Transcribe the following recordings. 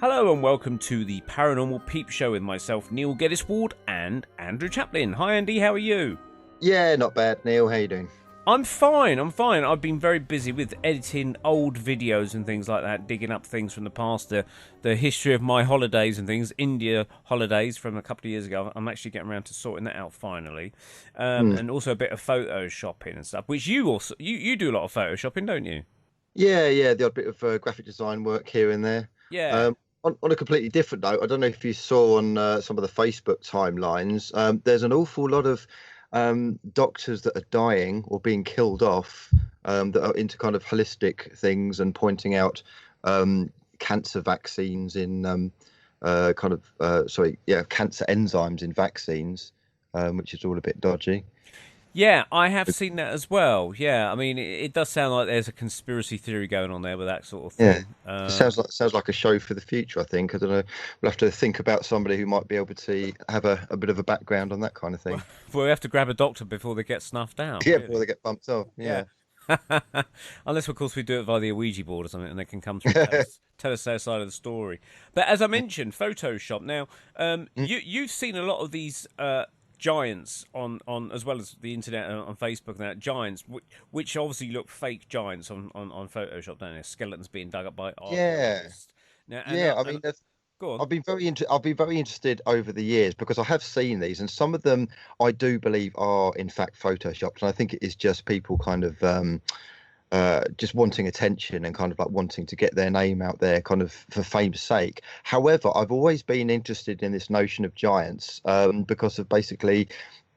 Hello and welcome to the Paranormal Peep Show with myself, Neil Geddes-Ward, and Andrew Chaplin. Hi Andy, how are you? Yeah, not bad, Neil. How you doing? I'm fine. I've been very busy with editing old videos and things like that, digging up things from the past, the history of my holidays and things, India holidays from a couple of years ago. I'm actually getting around to sorting that out finally. And also a bit of photoshopping and stuff, which you also, you do a lot of photoshopping, don't you? Yeah, the odd bit of graphic design work here and there. Yeah. On a completely different note, I don't know if you saw on some of the Facebook timelines, there's an awful lot of doctors that are dying or being killed off that are into kind of holistic things and pointing out cancer vaccines in cancer enzymes in vaccines, which is all a bit dodgy. Yeah, I have seen that as well. Yeah, I mean, it does sound like there's a conspiracy theory going on there with that sort of Yeah, thing. it sounds like a show for the future, I think. I don't know. We'll have to think about somebody who might be able to have a bit of a background on that kind of thing. Well, we have to grab a doctor before they get snuffed out, Yeah, before really. they get bumped off. Yeah. Yeah. Unless, of course, we do it via the Ouija board or something, and they can come through and tell us their side of the story. But as I mentioned, Photoshop. Now, you've seen a lot of these giants on as well as the internet and on Facebook and that giants, which obviously look fake giants on Photoshop, don't they? Skeletons being dug up by Yeah. archaeologists. Now, Yeah. I mean, go on. I've been very interested over the years because I have seen these, and some of them I do believe are in fact photoshopped, and I think it is just people kind of just wanting attention and kind of like wanting to get their name out there kind of for fame's sake. However, I've always been interested in this notion of giants because of basically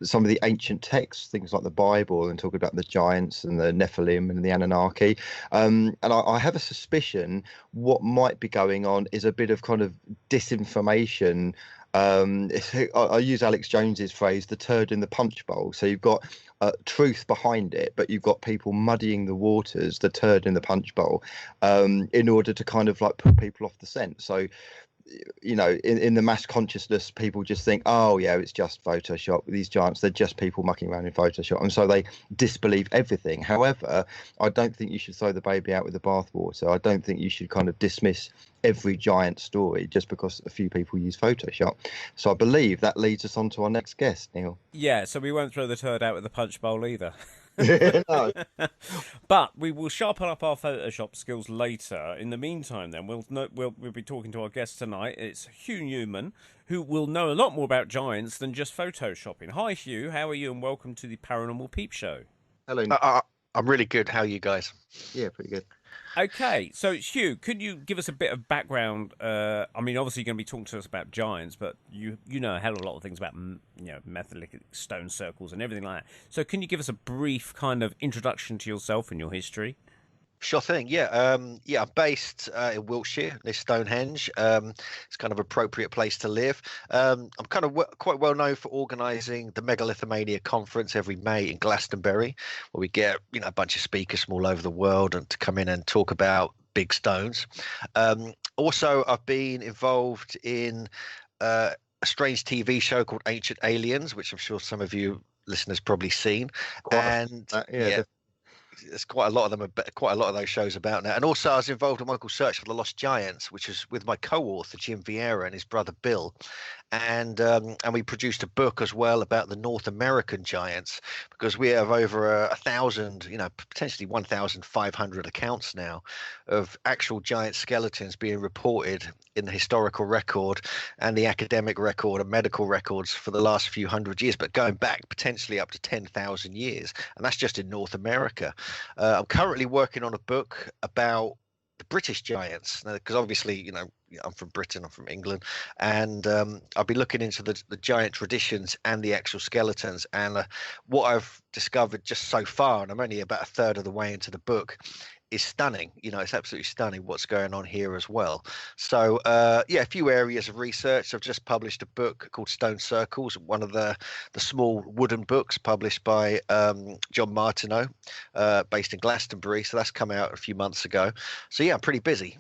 some of the ancient texts, things like the Bible, and talking about the giants and the Nephilim and the Anunnaki. And I have a suspicion what might be going on is a bit of kind of disinformation. I use Alex Jones's phrase, the turd in the punch bowl. So you've got truth behind it, but you've got people muddying the waters, the turd in the punch bowl, in order to kind of like put people off the scent. So, you know, in the mass consciousness, people just think, oh yeah, it's just Photoshop. These giants, they're just people mucking around in Photoshop, and so they disbelieve everything. However, I don't think you should throw the baby out with the bathwater. I don't think you should kind of dismiss every giant story just because a few people use Photoshop. So I believe that leads us on to our next guest, Neil. Yeah, so we won't throw the turd out with the punch bowl either. No. But we will sharpen up our Photoshop skills later. In the meantime, then we'll be talking to our guest tonight. It's Hugh Newman, who will know a lot more about giants than just photoshopping. Hi, Hugh. How are you? And welcome to the Paranormal Peep Show. Hello. I'm really good. How are you guys? Yeah, pretty good. Okay, so Hugh, could you give us a bit of background? I mean, obviously you're going to be talking to us about giants, but you know a hell of a lot of things about Metholithic stone circles and everything like that. So can you give us a brief kind of introduction to yourself and your history? Sure thing. Yeah. I'm based in Wiltshire, near Stonehenge. It's kind of appropriate place to live. I'm kind of quite well known for organising the Megalithomania conference every May in Glastonbury, where we get a bunch of speakers from all over the world and to come in and talk about big stones. Also, I've been involved in a strange TV show called Ancient Aliens, which I'm sure some of you listeners probably seen. There's quite a lot of them, quite a lot of those shows about now. And also I was involved in Michael's Search for the Lost Giants, which is with my co-author Jim Vieira and his brother Bill, and we produced a book as well about the North American giants, because we have over 1,000, potentially 1,500 accounts now of actual giant skeletons being reported in the historical record and the academic record and medical records for the last few hundred years, but going back potentially up to 10,000 years, and that's just in North America. I'm currently working on a book about the British giants, because obviously, I'm from Britain, I'm from England, and I'll be looking into the giant traditions and the actual skeletons. And what I've discovered just so far, and I'm only about a third of the way into the book, is stunning. It's absolutely stunning what's going on here as well. So a few areas of research. I've just published a book called Stone Circles, one of the small wooden books published by John Martineau, based in Glastonbury. So that's come out a few months ago. So yeah, I'm pretty busy.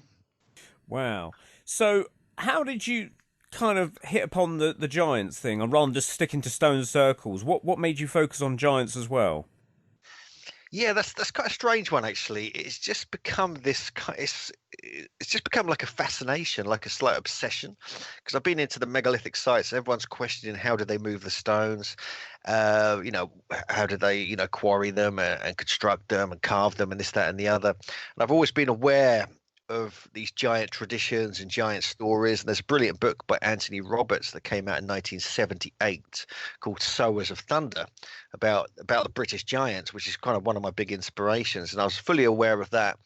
Wow. So how did you kind of hit upon the giants thing, rather than just sticking to stone circles? What made you focus on giants as well? Yeah, that's quite a strange one actually. It's just become it's just become like a fascination, like a slight obsession. Because I've been into the megalithic sites, and everyone's questioning how do they move the stones, how do they quarry them and construct them and carve them and this, that, and the other. And I've always been aware of these giant traditions and giant stories. And there's a brilliant book by Anthony Roberts that came out in 1978 called Sowers of Thunder about the British giants, which is kind of one of my big inspirations. And I was fully aware of that.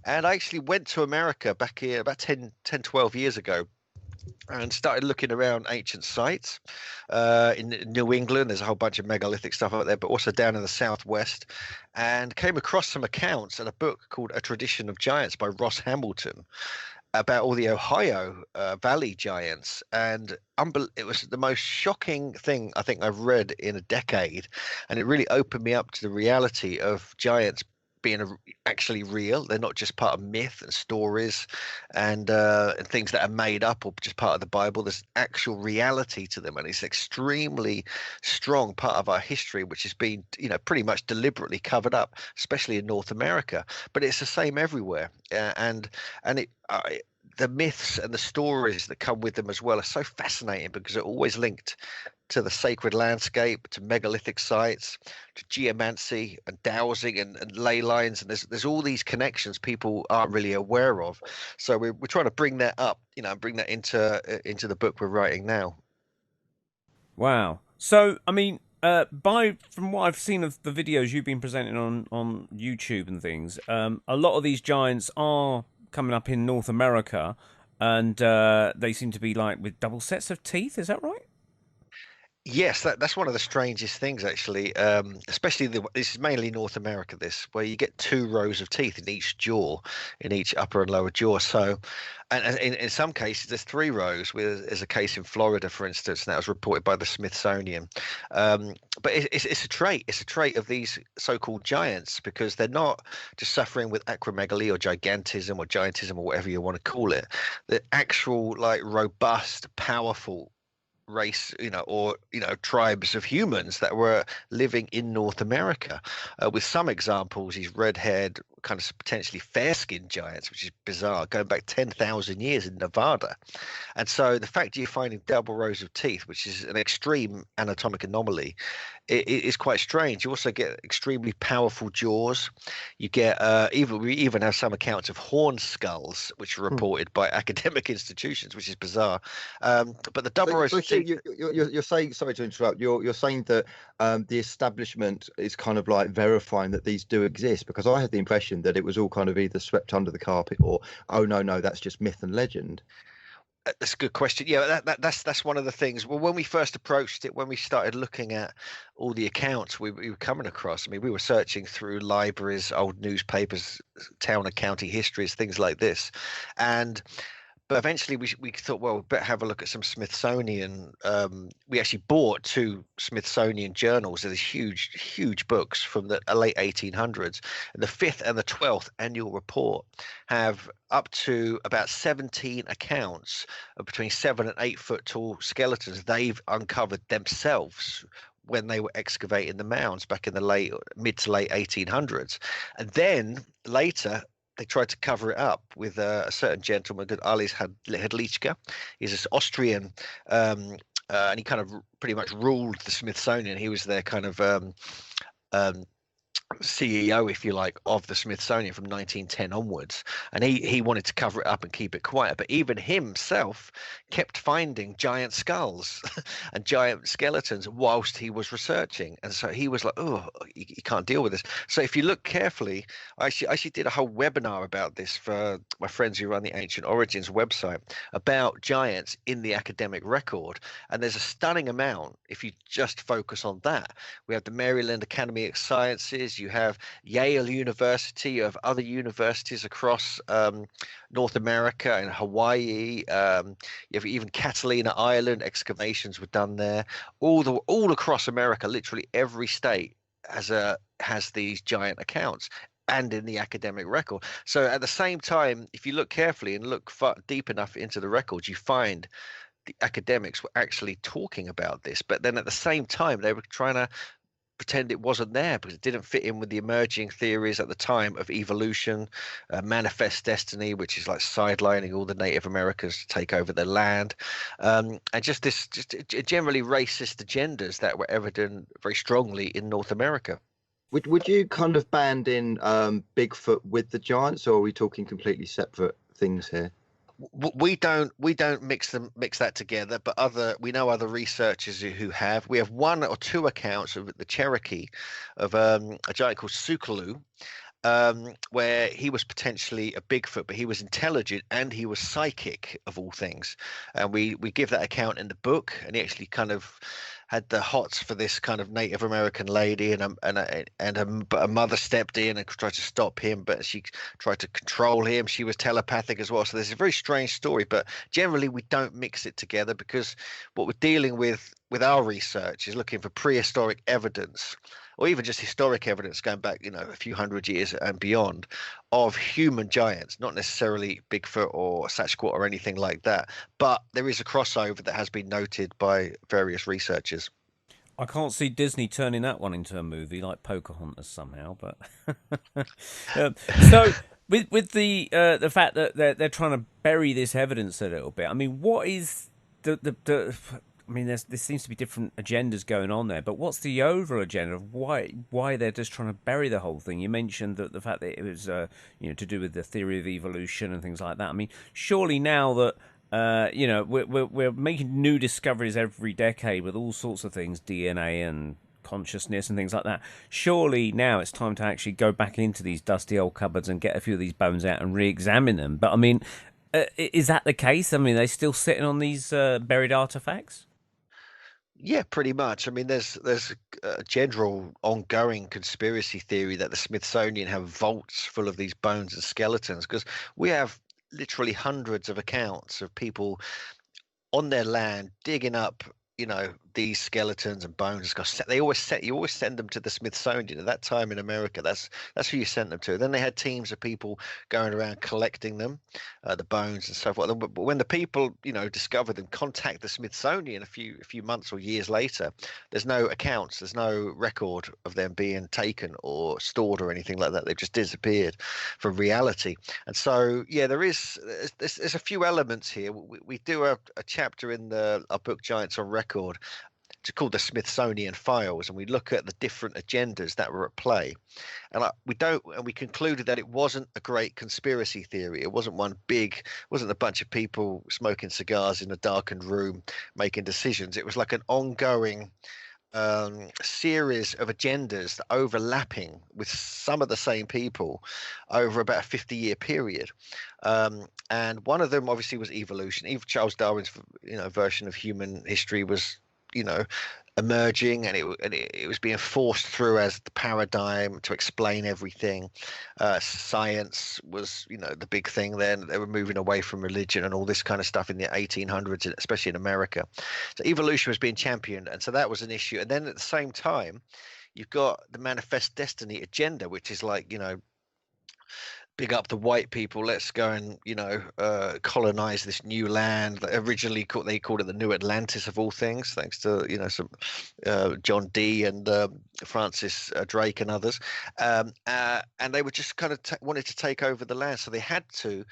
And I actually went to America back here about 12 years ago and started looking around ancient sites in New England. There's a whole bunch of megalithic stuff out there, but also down in the Southwest, and came across some accounts and a book called A Tradition of Giants by Ross Hamilton about all the Ohio Valley giants. And it was the most shocking thing I think I've read in a decade. And it really opened me up to the reality of giants being actually real. They're not just part of myth and stories and things that are made up or just part of the Bible. There's actual reality to them, and it's extremely strong part of our history, which has been pretty much deliberately covered up, especially in North America. But it's the same everywhere, and the myths and the stories that come with them as well are so fascinating because they're always linked to the sacred landscape, to megalithic sites, to geomancy and dowsing and ley lines, and there's all these connections people aren't really aware of. So we're trying to bring that up, and bring that into the book we're writing now. Wow. So I mean, from what I've seen of the videos you've been presenting on YouTube and things, a lot of these giants are coming up in North America, and they seem to be like with double sets of teeth. Is that right? Yes, that's one of the strangest things, actually. Especially this is mainly North America, this where you get two rows of teeth in each jaw, in each upper and lower jaw. So, and in some cases, there's three rows. There's a case in Florida, for instance, and that was reported by the Smithsonian. But it's a trait. It's a trait of these so-called giants because they're not just suffering with acromegaly or gigantism or giantism or whatever you want to call it. The actual like robust, powerful race, or tribes of humans that were living in North America. With some examples, these red-haired, kind of potentially fair-skinned giants, which is bizarre, going back 10,000 years in Nevada. And so the fact you're finding double rows of teeth, which is an extreme anatomic anomaly, it is quite strange. You also get extremely powerful jaws. You get we even have some accounts of horn skulls, which are reported by academic institutions, which is bizarre. But the double rows of teeth. You're saying, sorry to interrupt. You're saying that the establishment is kind of like verifying that these do exist, because I had the impression that it was all kind of either swept under the carpet or, oh no, that's just myth and legend. That's a good question. Yeah, that's one of the things. Well, when we first approached it, when we started looking at all the accounts we were coming across, I mean, we were searching through libraries, old newspapers, town and county histories, things like this, but eventually we thought, well, we better have a look at some Smithsonian. We actually bought two Smithsonian journals. They're these huge books from the late 1800s. And the 5th and the 12th annual report have up to about 17 accounts of between 7 and 8 foot tall skeletons they've uncovered themselves when they were excavating the mounds back in the mid to late 1800s. And then later, they tried to cover it up with a certain gentleman called Alice Hedlichka. He's this Austrian, and he kind of pretty much ruled the Smithsonian. He was their kind of CEO, if you like, of the Smithsonian from 1910 onwards, and he wanted to cover it up and keep it quiet, but even himself kept finding giant skulls and giant skeletons whilst he was researching. And so he was like, oh, you can't deal with this. So if you look carefully, I actually did a whole webinar about this for my friends who run the Ancient Origins website about giants in the academic record, and there's a stunning amount if you just focus on that. We have the Maryland Academy of Sciences, you have Yale University, you have other universities across North America and Hawaii. You have even Catalina Island, excavations were done there. All across America, literally every state has these giant accounts and in the academic record. So at the same time, if you look carefully and look deep enough into the records, you find the academics were actually talking about this, but then at the same time they were trying to pretend it wasn't there because it didn't fit in with the emerging theories at the time of evolution, manifest destiny, which is like sidelining all the Native Americans to take over their land, and just generally racist agendas that were evident very strongly in North America. Would you kind of band in Bigfoot with the giants, or are we talking completely separate things here? We don't mix that together, but we know other researchers who have. We have one or two accounts of the Cherokee of a giant called Sukalu, where he was potentially a Bigfoot, but he was intelligent and he was psychic of all things. And we give that account in the book, and he actually kind of had the hots for this kind of Native American lady, but a mother stepped in and tried to stop him, but she tried to control him. She was telepathic as well. So there's a very strange story, but generally we don't mix it together because what we're dealing with our research is looking for prehistoric evidence, or even just historic evidence going back, a few hundred years and beyond, of human giants, not necessarily Bigfoot or Sasquatch or anything like that. But there is a crossover that has been noted by various researchers. I can't see Disney turning that one into a movie like Pocahontas somehow, but so with the fact that they're trying to bury this evidence a little bit. I mean, what is the I mean, there seems to be different agendas going on there, but what's the overall agenda of why they're just trying to bury the whole thing? You mentioned that the fact that it was to do with the theory of evolution and things like that. I mean, surely now that we're making new discoveries every decade with all sorts of things, DNA and consciousness and things like that. Surely now it's time to actually go back into these dusty old cupboards and get a few of these bones out and re-examine them. But I mean, is that the case? I mean, are they still sitting on these buried artifacts? Yeah, pretty much. I mean, there's a general ongoing conspiracy theory that the Smithsonian have vaults full of these bones and skeletons, because we have literally hundreds of accounts of people on their land digging up these skeletons and bones. You always send them to the Smithsonian. At that time in America, that's who you sent them to. Then they had teams of people going around collecting them, the bones and so forth. But when the people discover them, contact the Smithsonian a few months or years later, there's no accounts, there's no record of them being taken or stored or anything like that. They've just disappeared from reality. And so there's a few elements here. We do a chapter in our book Giants on Record. It's called the Smithsonian Files, and we look at the different agendas that were at play. And we concluded that it wasn't a great conspiracy theory. It wasn't wasn't a bunch of people smoking cigars in a darkened room making decisions. It was like an ongoing series of agendas that overlapping with some of the same people over about a 50-year period. And one of them obviously was evolution. Even Charles Darwin's version of human history was emerging, and it was being forced through as the paradigm to explain everything. Science was the big thing then. They were moving away from religion and all this kind of stuff in the 1800s, especially in America. So evolution was being championed, and so that was an issue. And then at the same time, you've got the manifest destiny agenda, which is like big up the white people. Let's go and colonize this new land. Originally they called it the New Atlantis of all things, thanks to some John Dee and Francis Drake and others. And they were just kind of wanted to take over the land, so they had to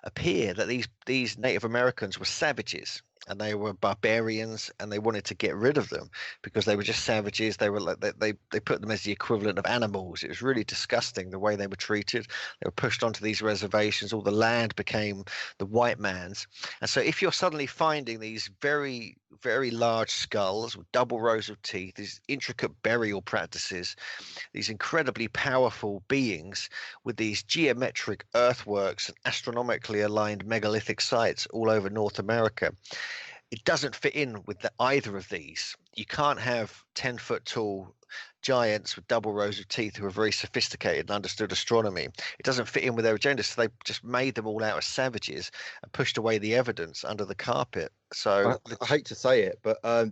appear that these Native Americans were savages. And they were barbarians, and they wanted to get rid of them because they were just savages. They were like they put them as the equivalent of animals. It was really disgusting the way they were treated. They were pushed onto these reservations. All the land became the white man's. And so if you're suddenly finding these very, very large skulls with double rows of teeth, these intricate burial practices, these incredibly powerful beings with these geometric earthworks and astronomically aligned megalithic sites all over North America, it doesn't fit in with either of these. You can't have 10-foot tall giants with double rows of teeth who are very sophisticated and understood astronomy. It doesn't fit in with their agenda, so they just made them all out as savages and pushed away the evidence under the carpet. So I hate to say it, but I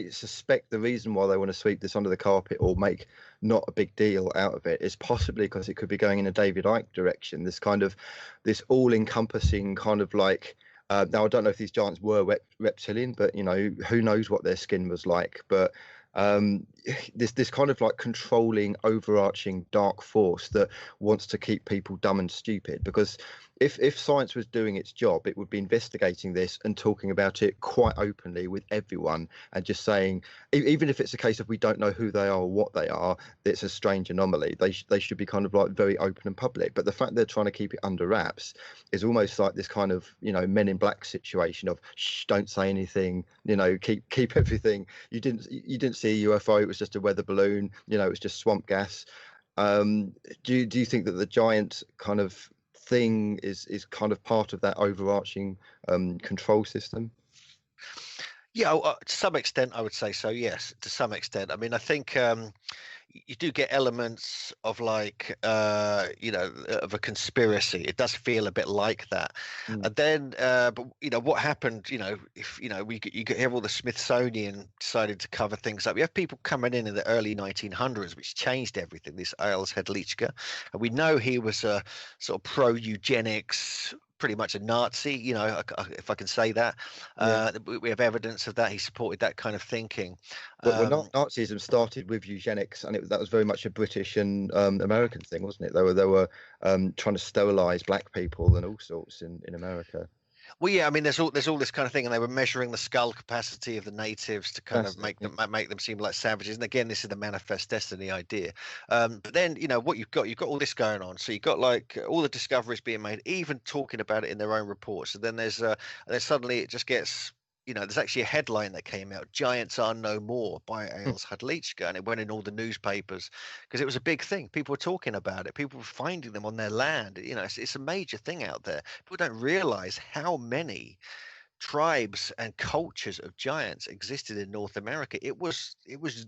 suspect the reason why they want to sweep this under the carpet or make not a big deal out of it is possibly because it could be going in a David Icke direction. This all-encompassing kind of like. Now, I don't know if these giants were reptilian, but who knows what their skin was like. But um, this kind of like controlling, overarching dark force that wants to keep people dumb and stupid. Because if science was doing its job, it would be investigating this and talking about it quite openly with everyone, and just saying, even if it's a case of we don't know who they are or what they are, it's a strange anomaly. They should be kind of like very open and public. But the fact they're trying to keep it under wraps is almost like this kind of, Men in Black situation of, shh, don't say anything, keep everything. You didn't see a UFO. It was just a weather balloon. It was just swamp gas. Do you think that the giant kind of thing is kind of part of that overarching control system? Yeah, to some extent, I would say so. Yes, to some extent. I mean, I think you do get elements of like of a conspiracy. It does feel a bit like that. And then but what happened, if you could hear all the Smithsonian decided to cover things up. You have people coming in the early 1900s, which changed everything. This Ailes Hedlichka, and we know he was a sort of pro eugenics, pretty much a Nazi, if I can say that. We have evidence of that. He supported that kind of thinking. But Nazism started with eugenics, and that was very much a British and American thing, wasn't it? They were trying to sterilize black people and all sorts in America. Well, yeah, I mean, there's all this kind of thing, and they were measuring the skull capacity of the natives to kind of make them seem like savages. And again, this is the manifest destiny idea. But then, what you've got all this going on. So you've got like all the discoveries being made, even talking about it in their own reports. And then then suddenly it just gets. There's actually a headline that came out, "Giants Are No More" by Ailes Hedlichka, and it went in all the newspapers because it was a big thing. People were talking about it. People were finding them on their land. It's a major thing out there. People don't realize how many tribes and cultures of giants existed in North America. It was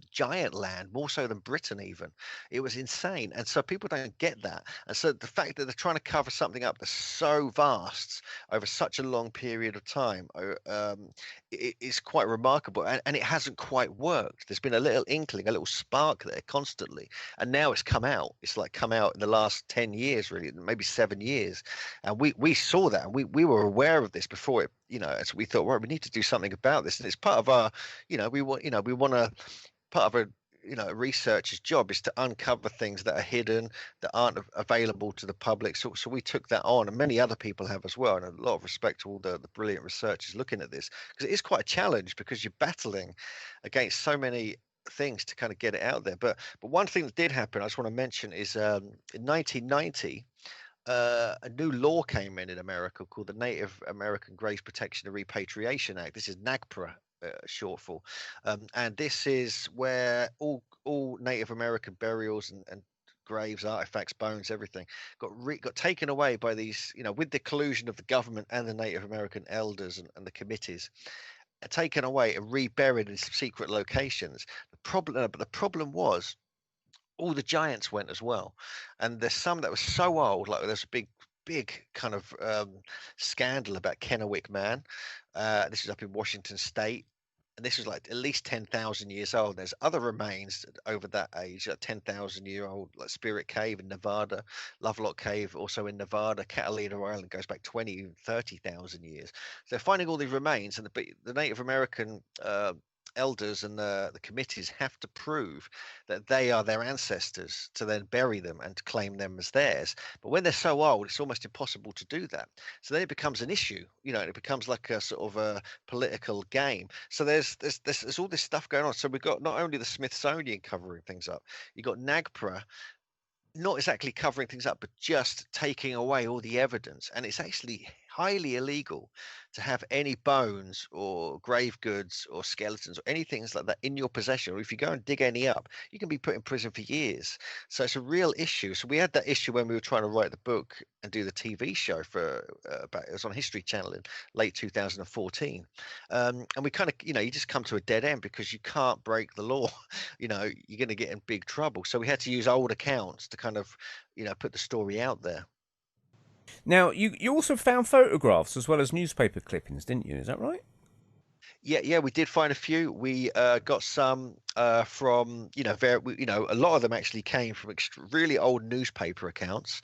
giant land, more so than Britain even. It was insane. And so people don't get that. And so the fact that they're trying to cover something up that's so vast over such a long period of time is quite remarkable. And it hasn't quite worked. There's been a little inkling, a little spark there constantly. And now it's come out. It's like come out in the last 10 years, really, maybe 7 years. And we saw that. And we were aware of this before it, as we thought, well, we need to do something about this. And it's part of our, we want to, part of a researcher's job is to uncover things that are hidden, that aren't available to the public. So we took that on, and many other people have as well. And a lot of respect to all the brilliant researchers looking at this, because it is quite a challenge, because you're battling against so many things to kind of get it out there. But one thing that did happen, I just want to mention, is in 1990, a new law came in America called the Native American Graves Protection and Repatriation Act. This is NAGPRA, short for, and this is where all Native American burials and graves, artifacts, bones, everything got taken away by these, with the collusion of the government and the Native American elders and the committees, taken away and reburied in secret locations. But the problem was, all the giants went as well, and there's some that were so old, like there's a big kind of scandal about Kennewick Man. This is up in Washington State, and this was like at least 10,000 years old. There's other remains over that age, like 10,000-year-old, like Spirit Cave in Nevada, Lovelock Cave also in Nevada, Catalina Island goes back 20, 30,000 years. So they're finding all these remains, and the Native American elders and the committees have to prove that they are their ancestors to then bury them and claim them as theirs. But when they're so old, it's almost impossible to do that. So then it becomes an issue, it becomes like a sort of a political game. So there's all this stuff going on. So we've got not only the Smithsonian covering things up, you've got NAGPRA not exactly covering things up, but just taking away all the evidence. And it's actually highly illegal to have any bones or grave goods or skeletons or anything like that in your possession. Or if you go and dig any up, you can be put in prison for years. So it's a real issue. So we had that issue when we were trying to write the book and do the TV show for it was on History Channel in late 2014. And we kind of, you just come to a dead end because you can't break the law. You're going to get in big trouble. So we had to use old accounts to kind of, put the story out there. Now, you also found photographs as well as newspaper clippings, didn't you? Is that right? Yeah, we did find a few. We got some from a lot of them actually came from really old newspaper accounts,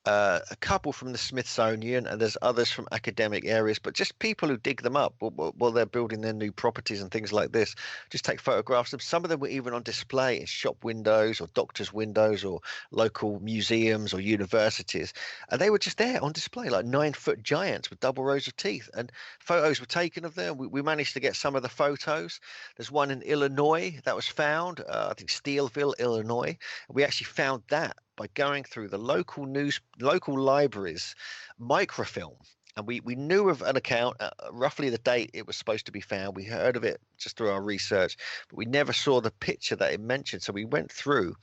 a couple from the Smithsonian, and there's others from academic areas, but just people who dig them up while they're building their new properties and things like this, just take photographs of them. Some of them were even on display in shop windows or doctors' windows or local museums or universities, and they were just there on display, like 9-foot giants with double rows of teeth, and photos were taken of them. We managed to get some of the photos. There's one in Illinois that was found, I think Steelville, Illinois. We actually found that by going through the local libraries microfilm. And we knew of an account, roughly the date it was supposed to be found. We heard of it just through our research, but we never saw the picture that it mentioned. So we went through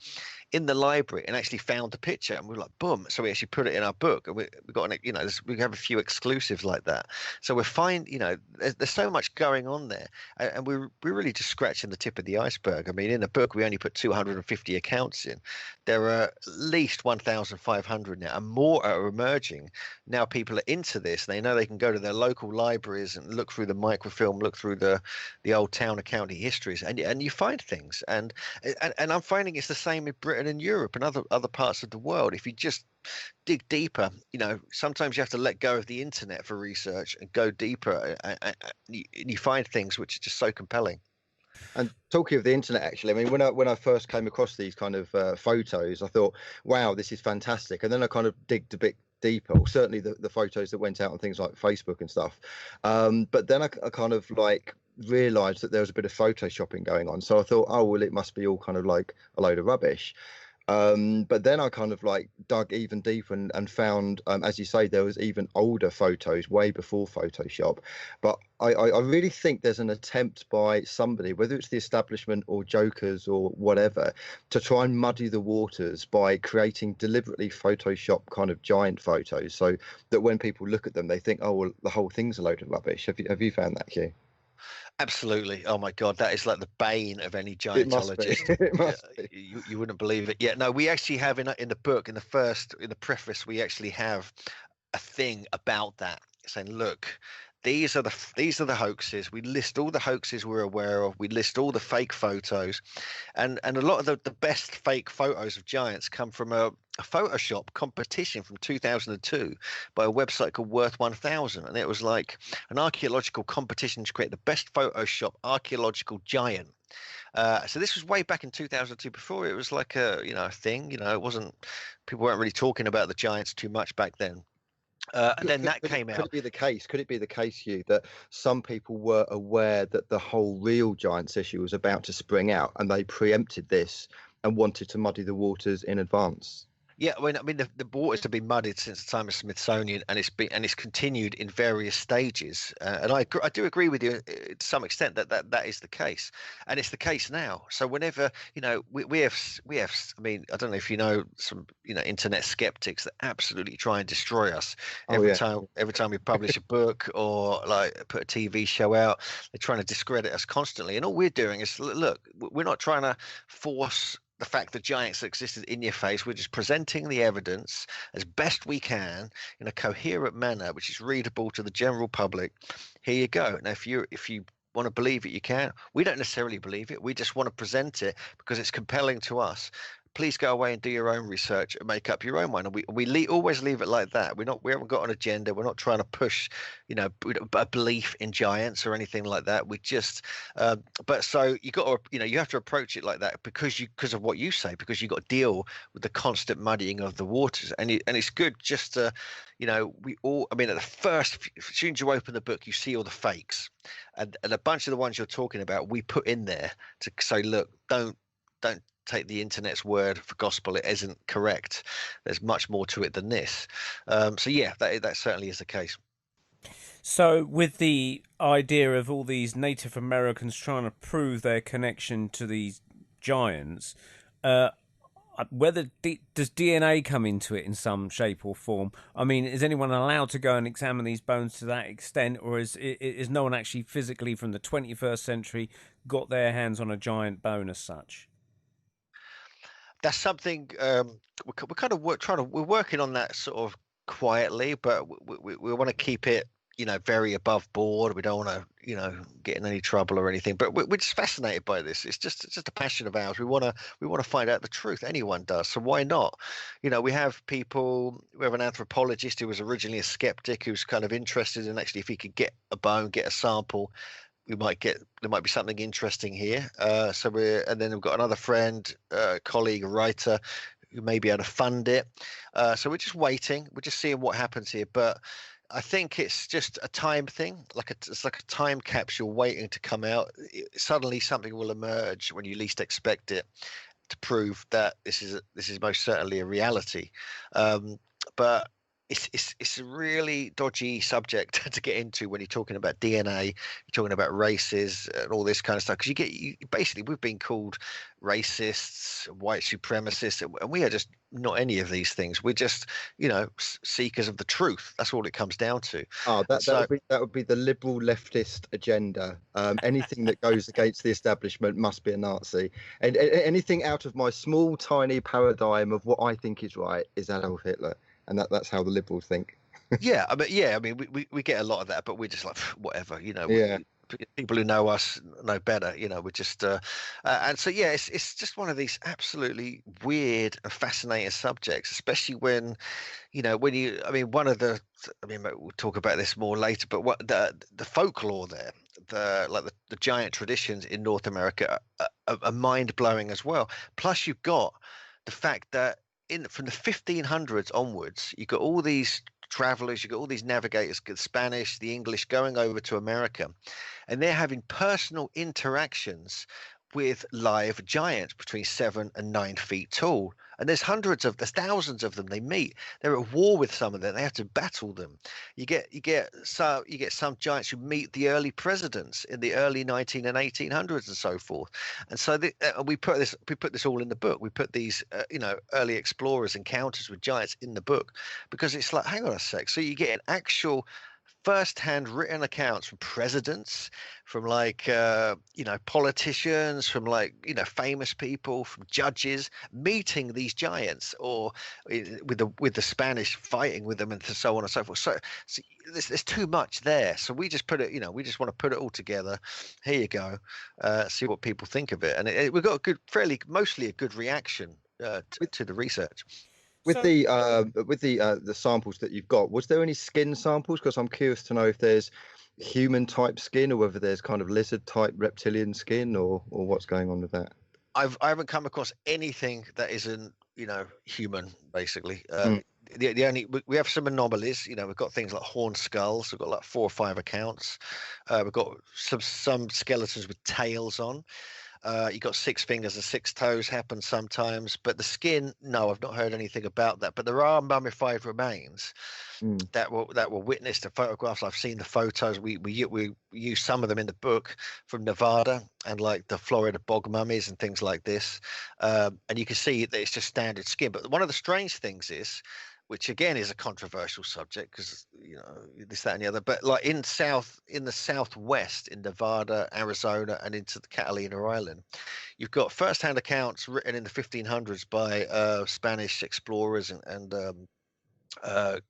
in the library and actually found the picture, and we were like, boom. So we actually put it in our book, and we got we have a few exclusives like that. So there's so much going on there, and we're really just scratching the tip of the iceberg. I mean, in the book we only put 250 accounts in. There are at least 1,500 now, and more are emerging. Now people are into this. They know they can go to their local libraries and look through the microfilm, look through the old town and county histories, and you find things. And I'm finding it's the same in Britain and Europe and other parts of the world. If you just dig deeper, sometimes you have to let go of the internet for research and go deeper, and you find things which are just so compelling. And talking of the internet, actually, I mean, when I first came across these kind of photos, I thought, wow, this is fantastic. And then I kind of digged a bit deeper, or certainly the photos that went out on things like Facebook and stuff. But then I kind of like realized that there was a bit of photoshopping going on. So I thought, oh, well, it must be all kind of like a load of rubbish. But then I kind of like dug even deeper and found, as you say, there was even older photos way before Photoshop. But I really think there's an attempt by somebody, whether it's the establishment or jokers or whatever, to try and muddy the waters by creating deliberately Photoshop kind of giant photos, so that when people look at them, they think, oh, well, the whole thing's a load of rubbish. Have you found that, Hugh? Absolutely. Oh my God, that is like the bane of any It must be. giantologist. It must be. You wouldn't believe it. Yeah, no, we actually have in the book, in the preface, we actually have a thing about that, saying, look, these are the hoaxes. We list all the hoaxes we're aware of. We list all the fake photos, and a lot of the best fake photos of giants come from a Photoshop competition from 2002 by a website called Worth 1000, and it was like an archaeological competition to create the best Photoshop archaeological giant. So this was way back in 2002, before it was like a thing. It wasn't, people weren't really talking about the giants too much back then. And then that came out. Could it be the case? Could it be the case, Hugh, that some people were aware that the whole real giants issue was about to spring out, and they preempted this and wanted to muddy the waters in advance? Yeah, I mean, the waters have been muddied since the time of Smithsonian, and it's continued in various stages. And I do agree with you to some extent that is the case, and it's the case now. So whenever we have, I mean, I don't know if you know some internet skeptics that absolutely try and destroy us every time we publish a book or like put a TV show out. They're trying to discredit us constantly, and all we're doing is, look, we're not trying to force the fact that giants existed in your face. We're just presenting the evidence as best we can in a coherent manner, which is readable to the general public. Here you go. Now, if you want to believe it, you can. We don't necessarily believe it. We just want to present it because it's compelling to us. Please go away and do your own research and make up your own one. And we always leave it like that. We haven't got an agenda. We're not trying to push, a belief in giants or anything like that. We just, but so you got to, you have to approach it like that because of what you say, because you got to deal with the constant muddying of the waters. And it's good just to, we all, I mean, at the first, as soon as you open the book, you see all the fakes, and a bunch of the ones you're talking about, we put in there to say, look, don't take the internet's word for gospel. It isn't correct. There's much more to it than this. So yeah, that certainly is the case. So with the idea of all these Native Americans trying to prove their connection to these giants, does DNA come into it in some shape or form? I mean, is anyone allowed to go and examine these bones to that extent, or is no one actually physically from the 21st century got their hands on a giant bone as such? That's something we're kind of we're working on that sort of quietly, but we want to keep it very above board. We don't want to, get in any trouble or anything. But we're just fascinated by this. It's just a passion of ours. We want to find out the truth. Anyone does. So why not? We have people. We have an anthropologist who was originally a skeptic, who's kind of interested in actually if he could get a bone, get a sample. There might be something interesting here. And then we've got another friend, colleague, writer, who may be able to fund it. So we're just waiting. We're just seeing what happens here. But I think it's just a time thing, it's like a time capsule waiting to come out. Suddenly something will emerge when you least expect it to prove that this is most certainly a reality. But it's a really dodgy subject to get into when you're talking about DNA, you're talking about races and all this kind of stuff. Because basically we've been called racists, white supremacists, and we are just not any of these things. We're just, seekers of the truth. That's all it comes down to. Oh, that would be the liberal leftist agenda. Anything that goes against the establishment must be a Nazi, and anything out of my small, tiny paradigm of what I think is right is Adolf Hitler. And that's how the liberals think. I mean, we get a lot of that, but we're just like, whatever, people who know us know better, we're just, and so, it's just one of these absolutely weird and fascinating subjects, especially when, we'll talk about this more later, but what the folklore there, the giant traditions in North America are mind blowing as well. Plus you've got the fact that from the 1500s onwards, you got all these travelers, you got all these navigators, the Spanish, the English, going over to America, and they're having personal interactions with live giants between 7 and 9 feet tall. And there's thousands of them they meet. They're at war with some of them. They have to battle them. You get some giants who meet the early presidents in the early 19 and 1800s and so forth. And so we put this all in the book. We put these early explorers' encounters with giants in the book, because it's like, hang on a sec. So you get an actual first-hand written accounts from presidents, from politicians, from famous people, from judges meeting these giants, or with the Spanish fighting with them, and so on and so forth. So there's too much there. So we just we just want to put it all together. Here you go. See what people think of it, and we've got mostly a good reaction to the research. With the samples that you've got, was there any skin samples? Because I'm curious to know if there's human type skin, or whether there's kind of lizard type reptilian skin, or what's going on with that. I haven't come across anything that isn't human, basically. We have some anomalies. We've got things like horn skulls. We've got like 4 or 5 accounts. We've got some skeletons with tails on. You got 6 fingers and 6 toes happens sometimes, but the skin, no, I've not heard anything about that. But there are mummified remains that were witnessed in photographs. I've seen the photos. We use some of them in the book from Nevada and like the Florida bog mummies and things like this, and you can see that it's just standard skin. But one of the strange things is, which again is a controversial subject, because this, that, and the other. But like in the southwest, in Nevada, Arizona, and into the Catalina Island, you've got first-hand accounts written in the 1500s by Spanish explorers and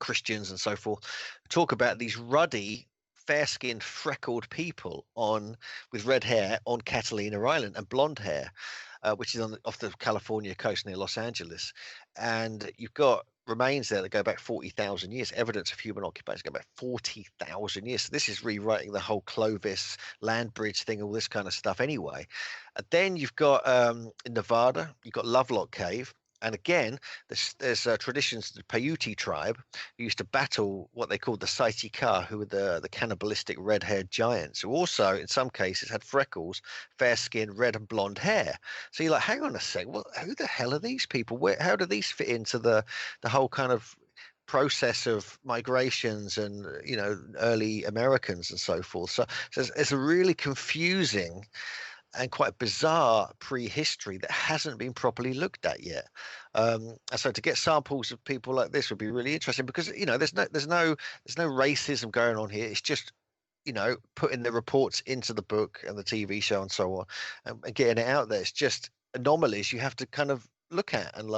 Christians and so forth, talk about these ruddy, fair-skinned, freckled people with red hair on Catalina Island, and blonde hair, which is off the California coast near Los Angeles. And you've got remains there that go back 40,000 years, evidence of human occupation go back 40,000 years. So this is rewriting the whole Clovis land bridge thing, all this kind of stuff anyway. And then you've got in Nevada, you've got Lovelock Cave. And again, there's traditions of the Paiute tribe who used to battle what they called the Saiti-Ka, who were the cannibalistic red-haired giants, who also, in some cases, had freckles, fair skin, red and blonde hair. So you're like, hang on a sec, well, who the hell are these people? How do these fit into the whole kind of process of migrations and early Americans and so forth? So it's a really confusing and quite bizarre prehistory that hasn't been properly looked at yet. And so to get samples of people like this would be really interesting, because there's no racism going on here. It's just putting the reports into the book and the TV show and so on, and getting it out there. It's just anomalies you have to kind of look at and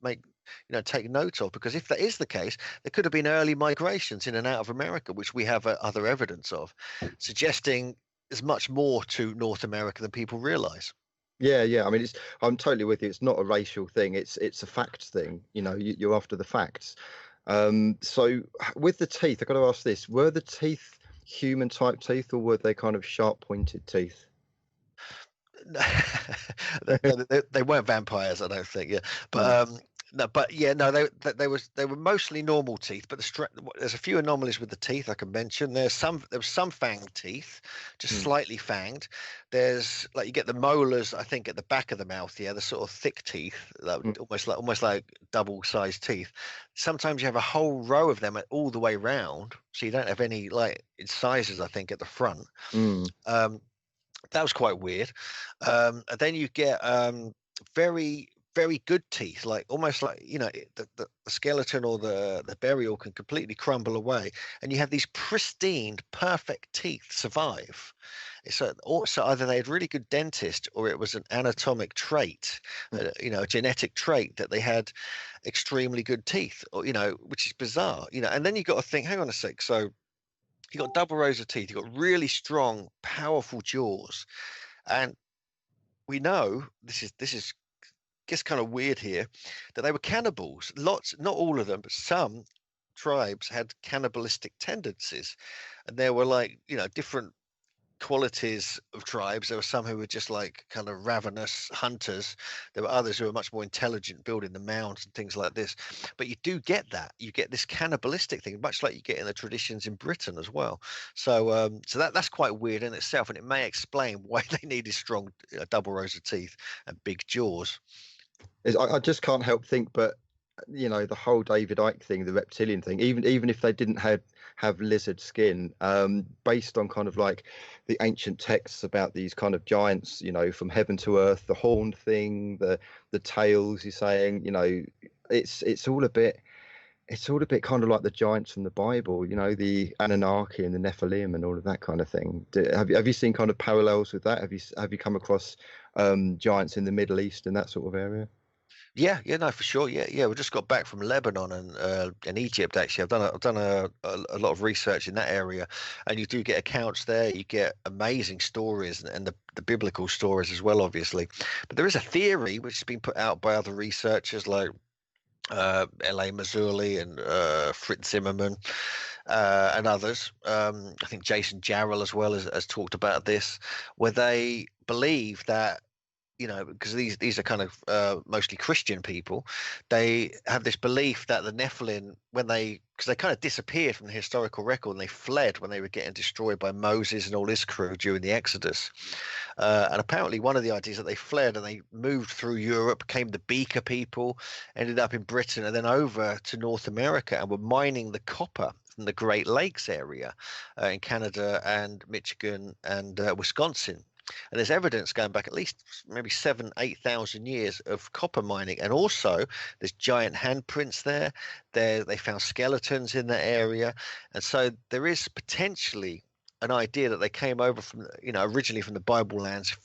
make take note of, because if that is the case, there could have been early migrations in and out of America, which we have other evidence of, suggesting there's much more to North America than people realize. Yeah. I mean, I'm totally with you. It's not a racial thing. It's a facts thing. You're after the facts. So with the teeth, I've got to ask this: were the teeth human type teeth, or were they kind of sharp pointed teeth? They weren't vampires, I don't think. Yeah, but no, but yeah, no, they were mostly normal teeth. But there's a few anomalies with the teeth I can mention. There was some fanged teeth, just slightly fanged. There's like you get the molars, I think, at the back of the mouth. Yeah, the sort of thick teeth, almost like double sized teeth. Sometimes you have a whole row of them all the way round, so you don't have any like incisors, I think, at the front. That was quite weird. And then you get very, very good teeth, like almost like the skeleton or the burial can completely crumble away, and you have these pristine, perfect teeth survive. So either they had really good dentist, or it was an anatomic trait, a genetic trait that they had extremely good teeth, or which is bizarre, And then you got to think, hang on a sec, so. You got double rows of teeth. You got really strong, powerful jaws, and we know this is gets kind of weird here that they were cannibals. Lots, not all of them, but some tribes had cannibalistic tendencies, and there were like different qualities of tribes. There were some who were just like kind of ravenous hunters. There were others who were much more intelligent, building the mounds and things like this. But you do get that. You get this cannibalistic thing, much like you get in the traditions in Britain as well. So that's quite weird in itself, and it may explain why they needed strong double rows of teeth and big jaws. I just can't help think, but the whole David Icke thing, the reptilian thing, even if they didn't have lizard skin, based on kind of like the ancient texts about these kind of giants, from heaven to earth, the horned thing, the tails, you're saying, it's all a bit kind of like the giants from the Bible, the Anunnaki and the Nephilim and all of that kind of thing. Have you seen kind of parallels with that? Have you come across giants in the Middle East and that sort of area? Yeah, no, for sure. Yeah. We just got back from Lebanon and Egypt. Actually, I've done a lot of research in that area, and you do get accounts there. You get amazing stories and the biblical stories as well, obviously. But there is a theory which has been put out by other researchers like L.A. Marzulli and Fritz Zimmerman and others. I think Jason Jarrell as well has talked about this, where they believe that. Because these are kind of mostly Christian people, they have this belief that the Nephilim, because they kind of disappeared from the historical record and they fled when they were getting destroyed by Moses and all his crew during the Exodus. And apparently one of the ideas that they fled and they moved through Europe, became the Beaker people, ended up in Britain and then over to North America and were mining the copper from the Great Lakes area in Canada and Michigan and Wisconsin. And there's evidence going back at least maybe 8,000 years of copper mining. And also there's giant handprints there. They found skeletons in that area. And so there is potentially an idea that they came over from, originally from the Bible lands,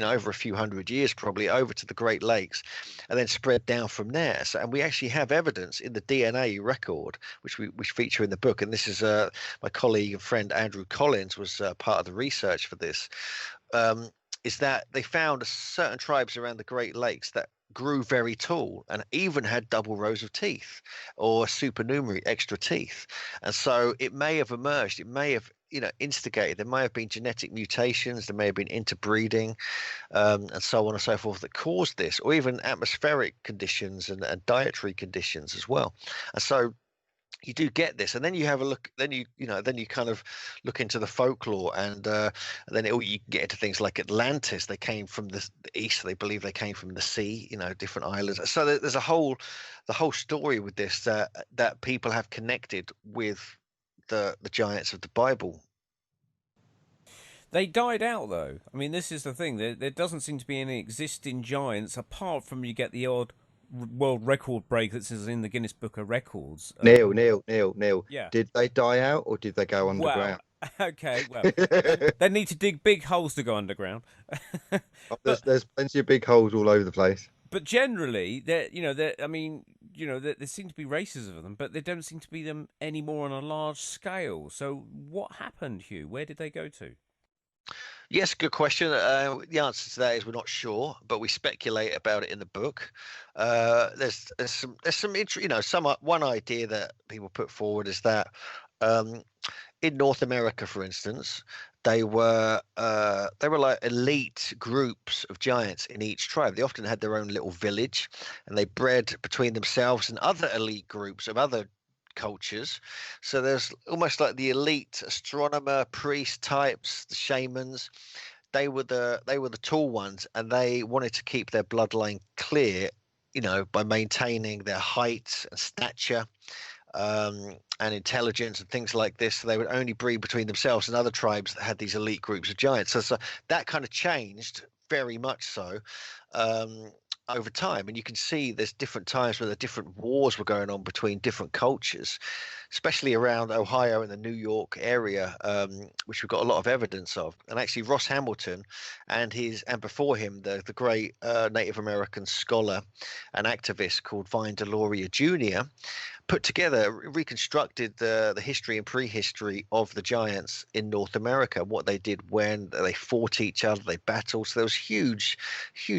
over a few hundred years, probably over to the Great Lakes and then spread down from there. So, and we actually have evidence in the DNA record, which feature in the book. And this is my colleague and friend, Andrew Collins, was part of the research for this. Is that they found certain tribes around the Great Lakes that grew very tall and even had double rows of teeth or supernumerary extra teeth. And so it may have emerged, it may have instigated, there may have been genetic mutations, there may have been interbreeding and so on and so forth that caused this, or even atmospheric conditions and dietary conditions as well. And so you do get this, and then you have a look. Then you kind of look into the folklore, and then you get into things like Atlantis. They came from the east. They believe they came from the sea. Different islands. So there's the whole story with this that people have connected with the giants of the Bible. They died out, though. I mean, this is the thing. There doesn't seem to be any existing giants apart from you get the odd world record break that's in the Guinness Book of Records. Neil. Yeah. Did they die out or did they go underground? Well, okay, well, they need to dig big holes to go underground. There's plenty of big holes all over the place. But generally, I mean, there seem to be races of them, but there don't seem to be them anymore on a large scale. So what happened, Hugh? Where did they go to? Yes, good question. The answer to that is we're not sure, but we speculate about it in the book. There's some one idea that people put forward is that um, in North America, for instance, they were like elite groups of giants in each tribe. They often had their own little village, and they bred between themselves and other elite groups of other cultures. So there's almost like the elite astronomer, priest types, the shamans. They were the tall ones, and they wanted to keep their bloodline clear, by maintaining their height and stature, and intelligence and things like this. So they would only breed between themselves and other tribes that had these elite groups of giants. So that kind of changed very much so. Over time, and you can see there's different times where the different wars were going on between different cultures, especially around Ohio and the New York area, which we've got a lot of evidence of. And actually, Ross Hamilton and before him, the great Native American scholar and activist called Vine Deloria Jr. reconstructed the history and prehistory of the giants in North America, what they did when they fought each other, they battled. So there was huge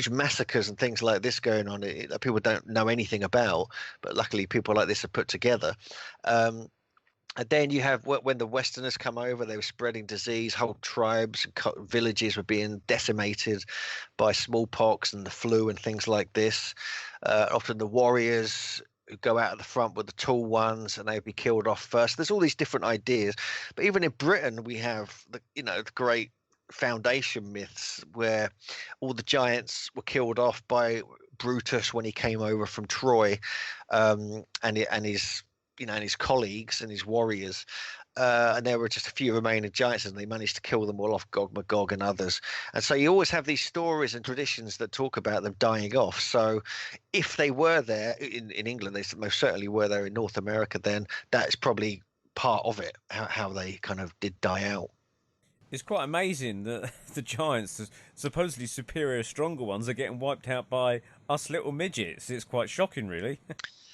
massacres and things like this going on that people don't know anything about, but luckily people like this are put together. And then you have when the Westerners come over, they were spreading disease. Whole tribes and villages were being decimated by smallpox and the flu and things like this. Often the warriors who go out at the front with the tall ones, and they'd be killed off first. There's all these different ideas, but even in Britain, we have the great foundation myths where all the giants were killed off by Brutus when he came over from Troy, and his colleagues and his warriors. And there were just a few remaining giants, and they managed to kill them all off, Gog Magog and others. And so you always have these stories and traditions that talk about them dying off. So if they were there in England, they most certainly were there in North America, then that's probably part of it, how they kind of did die out. It's quite amazing that the giants, the supposedly superior, stronger ones, are getting wiped out by us little midgets. It's quite shocking, really.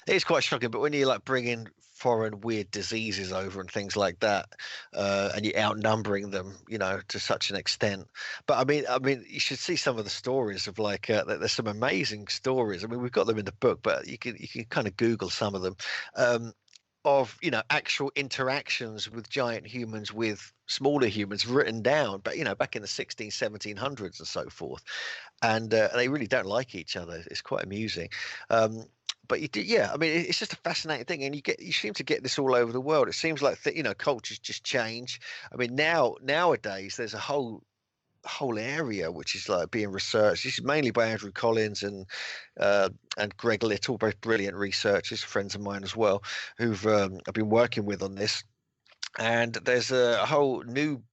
It is quite shocking, but when you bring in foreign weird diseases over and things like that, and you're outnumbering them, to such an extent. But I mean, you should see some of the stories of there's some amazing stories. I mean, we've got them in the book, but you can kind of Google some of them. Of actual interactions with giant humans with smaller humans written down, but back in the 1700s and so forth, and they really don't like each other. It's quite amusing. But I mean, it's just a fascinating thing, and you seem to get this all over the world. It seems like cultures just change. I mean, nowadays there's a whole area which is being researched. This is mainly by Andrew Collins and Greg Little, both brilliant researchers, friends of mine as well, who've I've been working with on this. And there's a whole new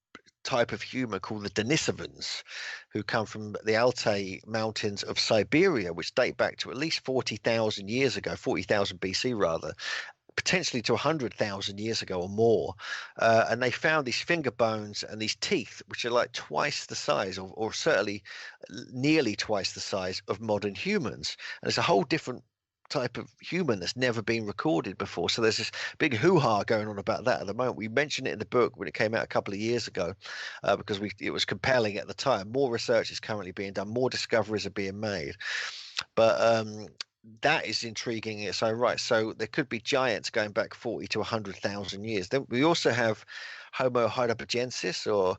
type of human called the Denisovans, who come from the Altai mountains of Siberia, which date back to at least 40,000 years ago, 40,000 BC rather, potentially to 100,000 years ago or more. And they found these finger bones and these teeth, which are like twice the size, or certainly nearly twice the size of modern humans. And it's a whole different type of human that's never been recorded before. So there's this big hoo-ha going on about that at the moment. We mentioned it in the book when it came out a couple of years ago, because it was compelling at the time. More research is currently being done, more discoveries are being made. But that is intriguing in its own right. So there could be giants going back 40 to 100,000 years. Then we also have Homo heidelbergensis, or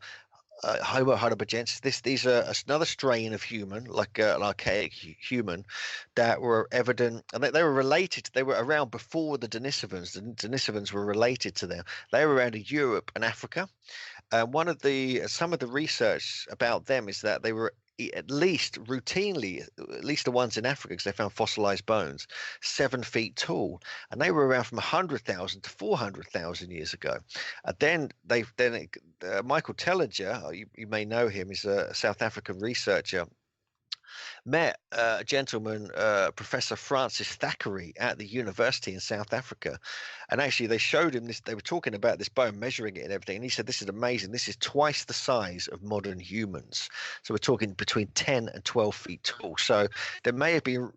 Homo heidelbergensis. These are another strain of human, like an archaic human, that were evident, and they were related. They were around before the Denisovans. The Denisovans were related to them. They were around in Europe and Africa. And some of the research about them is that they were at least routinely, at least the ones in Africa, because they found fossilized bones, 7 feet tall, and they were around from 100,000 to 400,000 years ago. Then Michael Tellinger, you may know him, he's a South African researcher, met a gentleman, Professor Francis Thackeray, at the university in South Africa, and actually they showed him this. They were talking about this bone, measuring it and everything, and he said, "This is amazing. This is twice the size of modern humans." So we're talking between 10 and 12 feet tall. So there may have been,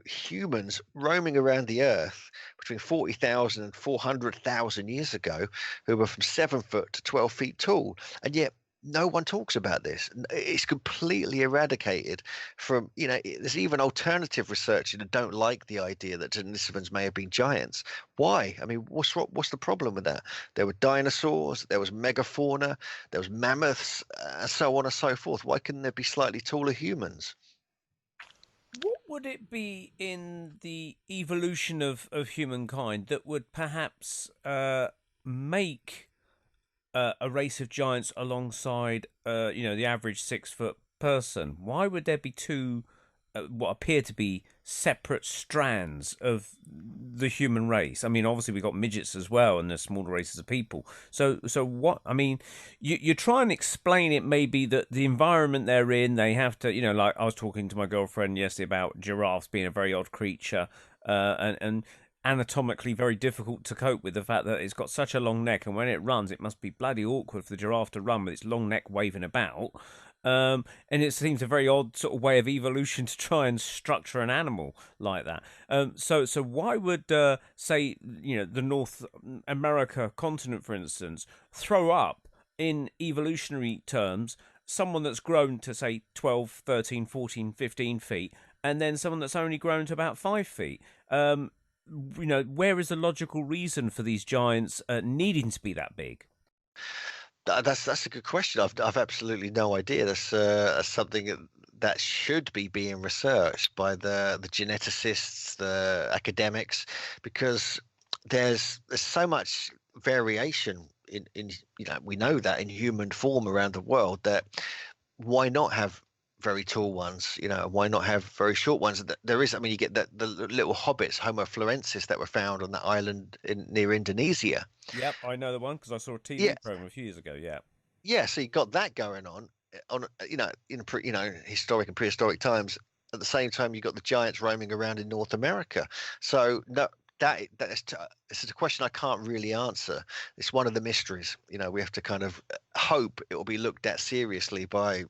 humans roaming around the Earth between 40,000 and 400,000 years ago, who were from 7 foot to 12 feet tall, and yet no one talks about this. It's completely eradicated from, there's even alternative researchers that don't like the idea that Denisovans may have been giants. Why? I mean, what's the problem with that? There were dinosaurs, there was megafauna, there was mammoths, and so on and so forth. Why couldn't there be slightly taller humans? What would it be in the evolution of humankind that would perhaps make a race of giants alongside, the average 6 foot person? Why would there be two, what appear to be separate strands of the human race? I mean, obviously we've got midgets as well, and there's smaller races of people. So what? I mean, you try and explain it. Maybe that the environment they're in, they have to, like I was talking to my girlfriend yesterday about giraffes being a very odd creature, and anatomically very difficult to cope with the fact that it's got such a long neck, and when it runs it must be bloody awkward for the giraffe to run with its long neck waving about, and it seems a very odd sort of way of evolution to try and structure an animal like that. So why would say the North America continent, for instance, throw up in evolutionary terms someone that's grown to say 12, 13, 14, 15 feet, and then someone that's only grown to about 5 feet? Where is the logical reason for these giants needing to be that big? That's a good question. I've absolutely no idea. That's something that should be being researched by the geneticists, the academics, because there's so much variation in we know that in human form around the world, that why not have very tall ones, why not have very short ones? There is, I mean, you get the little hobbits, Homo florensis, that were found on that island near Indonesia. Yep, I know the one because I saw a TV Yeah, program a few years ago. yeah. So you got that going on, historic and prehistoric times. At the same time, you got the giants roaming around in North America. So no, this is a question I can't really answer. It's one of the mysteries. We have to kind of hope it will be looked at seriously by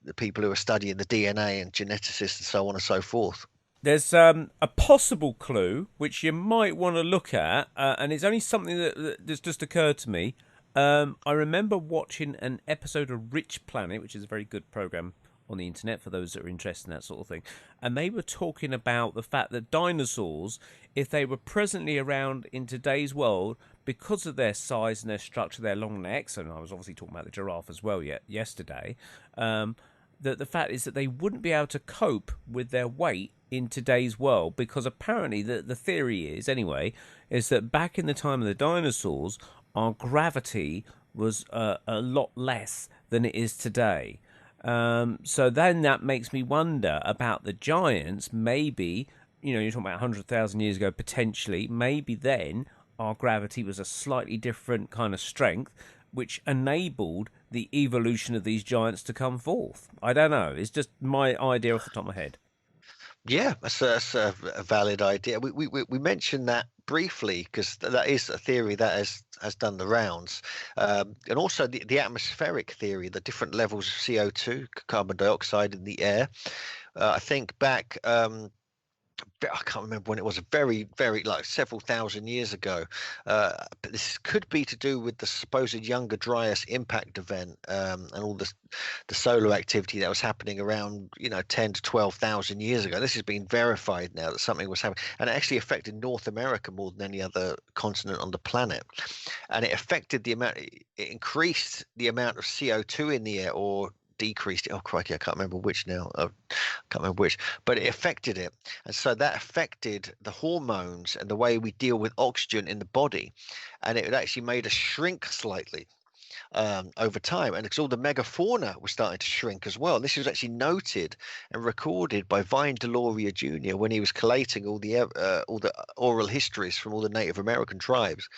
the people who are studying the DNA and geneticists and so on and so forth. There's a possible clue which you might want to look at, and it's only something that's just occurred to me. I remember watching an episode of Rich Planet, which is a very good program on the internet for those that are interested in that sort of thing, and they were talking about the fact that dinosaurs, if they were presently around in today's world, because of their size and their structure, their long necks, and I was obviously talking about the giraffe as well yesterday, the fact is that they wouldn't be able to cope with their weight in today's world, because apparently the theory is, anyway, is that back in the time of the dinosaurs, our gravity was a lot less than it is today. So then that makes me wonder about the giants. Maybe, you're talking about 100,000 years ago, potentially, maybe then our gravity was a slightly different kind of strength, which enabled the evolution of these giants to come forth. I don't know. It's just my idea off the top of my head. Yeah, that's a valid idea. We mentioned that briefly because that is a theory that has done the rounds, and also the atmospheric theory, the different levels of CO2, carbon dioxide in the air. I think back. I can't remember when it was, a very, very, like several thousand years ago. But this could be to do with the supposed Younger Dryas impact event, and all the solar activity that was happening around 10 to 12,000 years ago. This has been verified now that something was happening, and it actually affected North America more than any other continent on the planet. And it affected it increased the amount of CO2 in the air, or decreased it. Oh crikey, I can't remember which now. I can't remember which, but it affected it, and so that affected the hormones and the way we deal with oxygen in the body, and it actually made us shrink slightly over time, and because all the megafauna was starting to shrink as well. This was actually noted and recorded by Vine Deloria Jr. when he was collating all the oral histories from all the Native American tribes,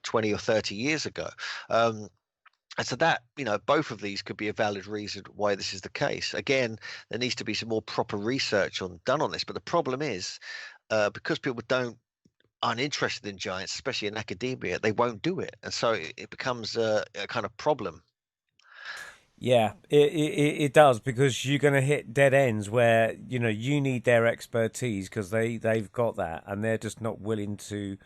20 or 30 years ago. And so that, both of these could be a valid reason why this is the case. Again, there needs to be some more proper research done on this. But the problem is, because people aren't interested in giants, especially in academia, they won't do it, and so it becomes a kind of problem. Yeah, it does, because you're going to hit dead ends where you need their expertise because they've got that, and they're just not willing to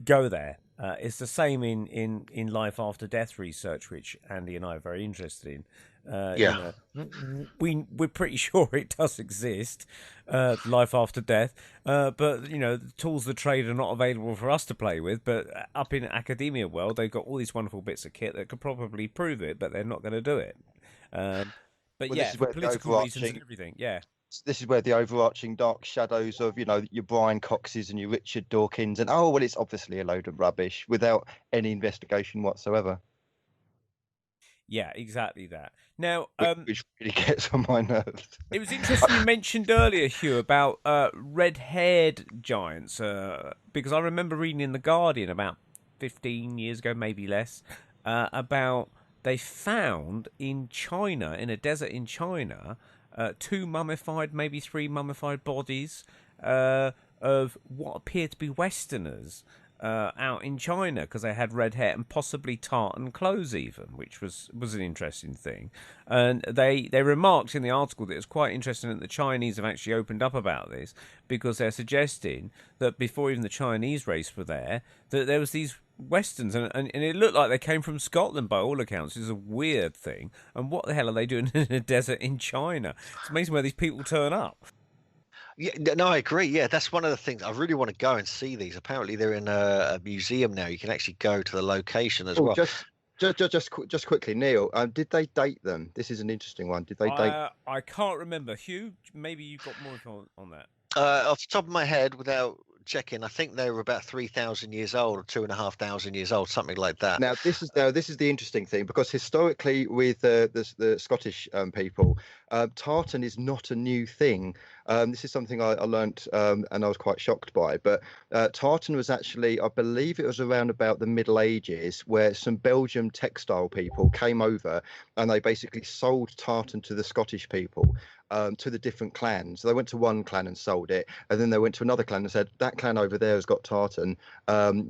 go there. It's the same in life after death research, which Andy and I are very interested in. Yeah. We're pretty sure it does exist, life after death. But the tools of the trade are not available for us to play with. But up in academia world, they've got all these wonderful bits of kit that could probably prove it, but they're not going to do it. But Well, yeah, this is for where the political reasons and overarching everything. Yeah. this is where the overarching dark shadows of your Brian Coxes and your Richard Dawkins and it's obviously a load of rubbish without any investigation whatsoever. Yeah, exactly that. Now, Which really gets on my nerves. it was interesting you mentioned earlier, Hugh, about red-haired giants, because I remember reading in The Guardian about 15 years ago, maybe less, about they found in China, in a desert in China, 2 mummified, maybe 3 mummified bodies of what appeared to be Westerners out in China, because they had red hair and possibly tartan clothes even, which was an interesting thing. And they remarked in the article that it's quite interesting that the Chinese have actually opened up about this, because they're suggesting that before even the Chinese race were there, that there was these Westerns, and it looked like they came from Scotland by all accounts. It's a weird thing. And what the hell are they doing in a desert in China? It's amazing where these people turn up. Yeah, no, I agree. Yeah, that's one of the things I really want to go and see these. Apparently, they're in a museum now. You can actually go to the location as well. Just quickly, Neil. Did they date them? This is an interesting one. Did they date? I can't remember. Hugh, maybe you've got more info on that. Off the top of my head, without checking, I think they were about 3,000 years old or 2,500 years old, something like that. Now this is the interesting thing, because historically with the Scottish people, tartan is not a new thing. This is something I learnt and I was quite shocked by. But tartan was actually, I believe it was around about the Middle Ages, where some Belgian textile people came over and they basically sold tartan to the Scottish people. To the different clans. So they went to one clan and sold it, and then they went to another clan and said, that clan over there has got tartan,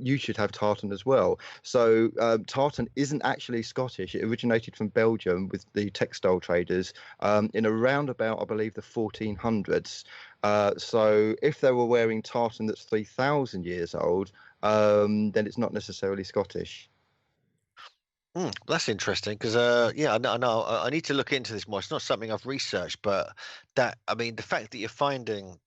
you should have tartan as well. So tartan isn't actually Scottish. It originated from Belgium with the textile traders in around about, I believe, the 1400s. So if they were wearing tartan that's 3,000 years old, then it's not necessarily Scottish. That's interesting, because I know I need to look into this more. It's not something I've researched, but the fact that you're finding,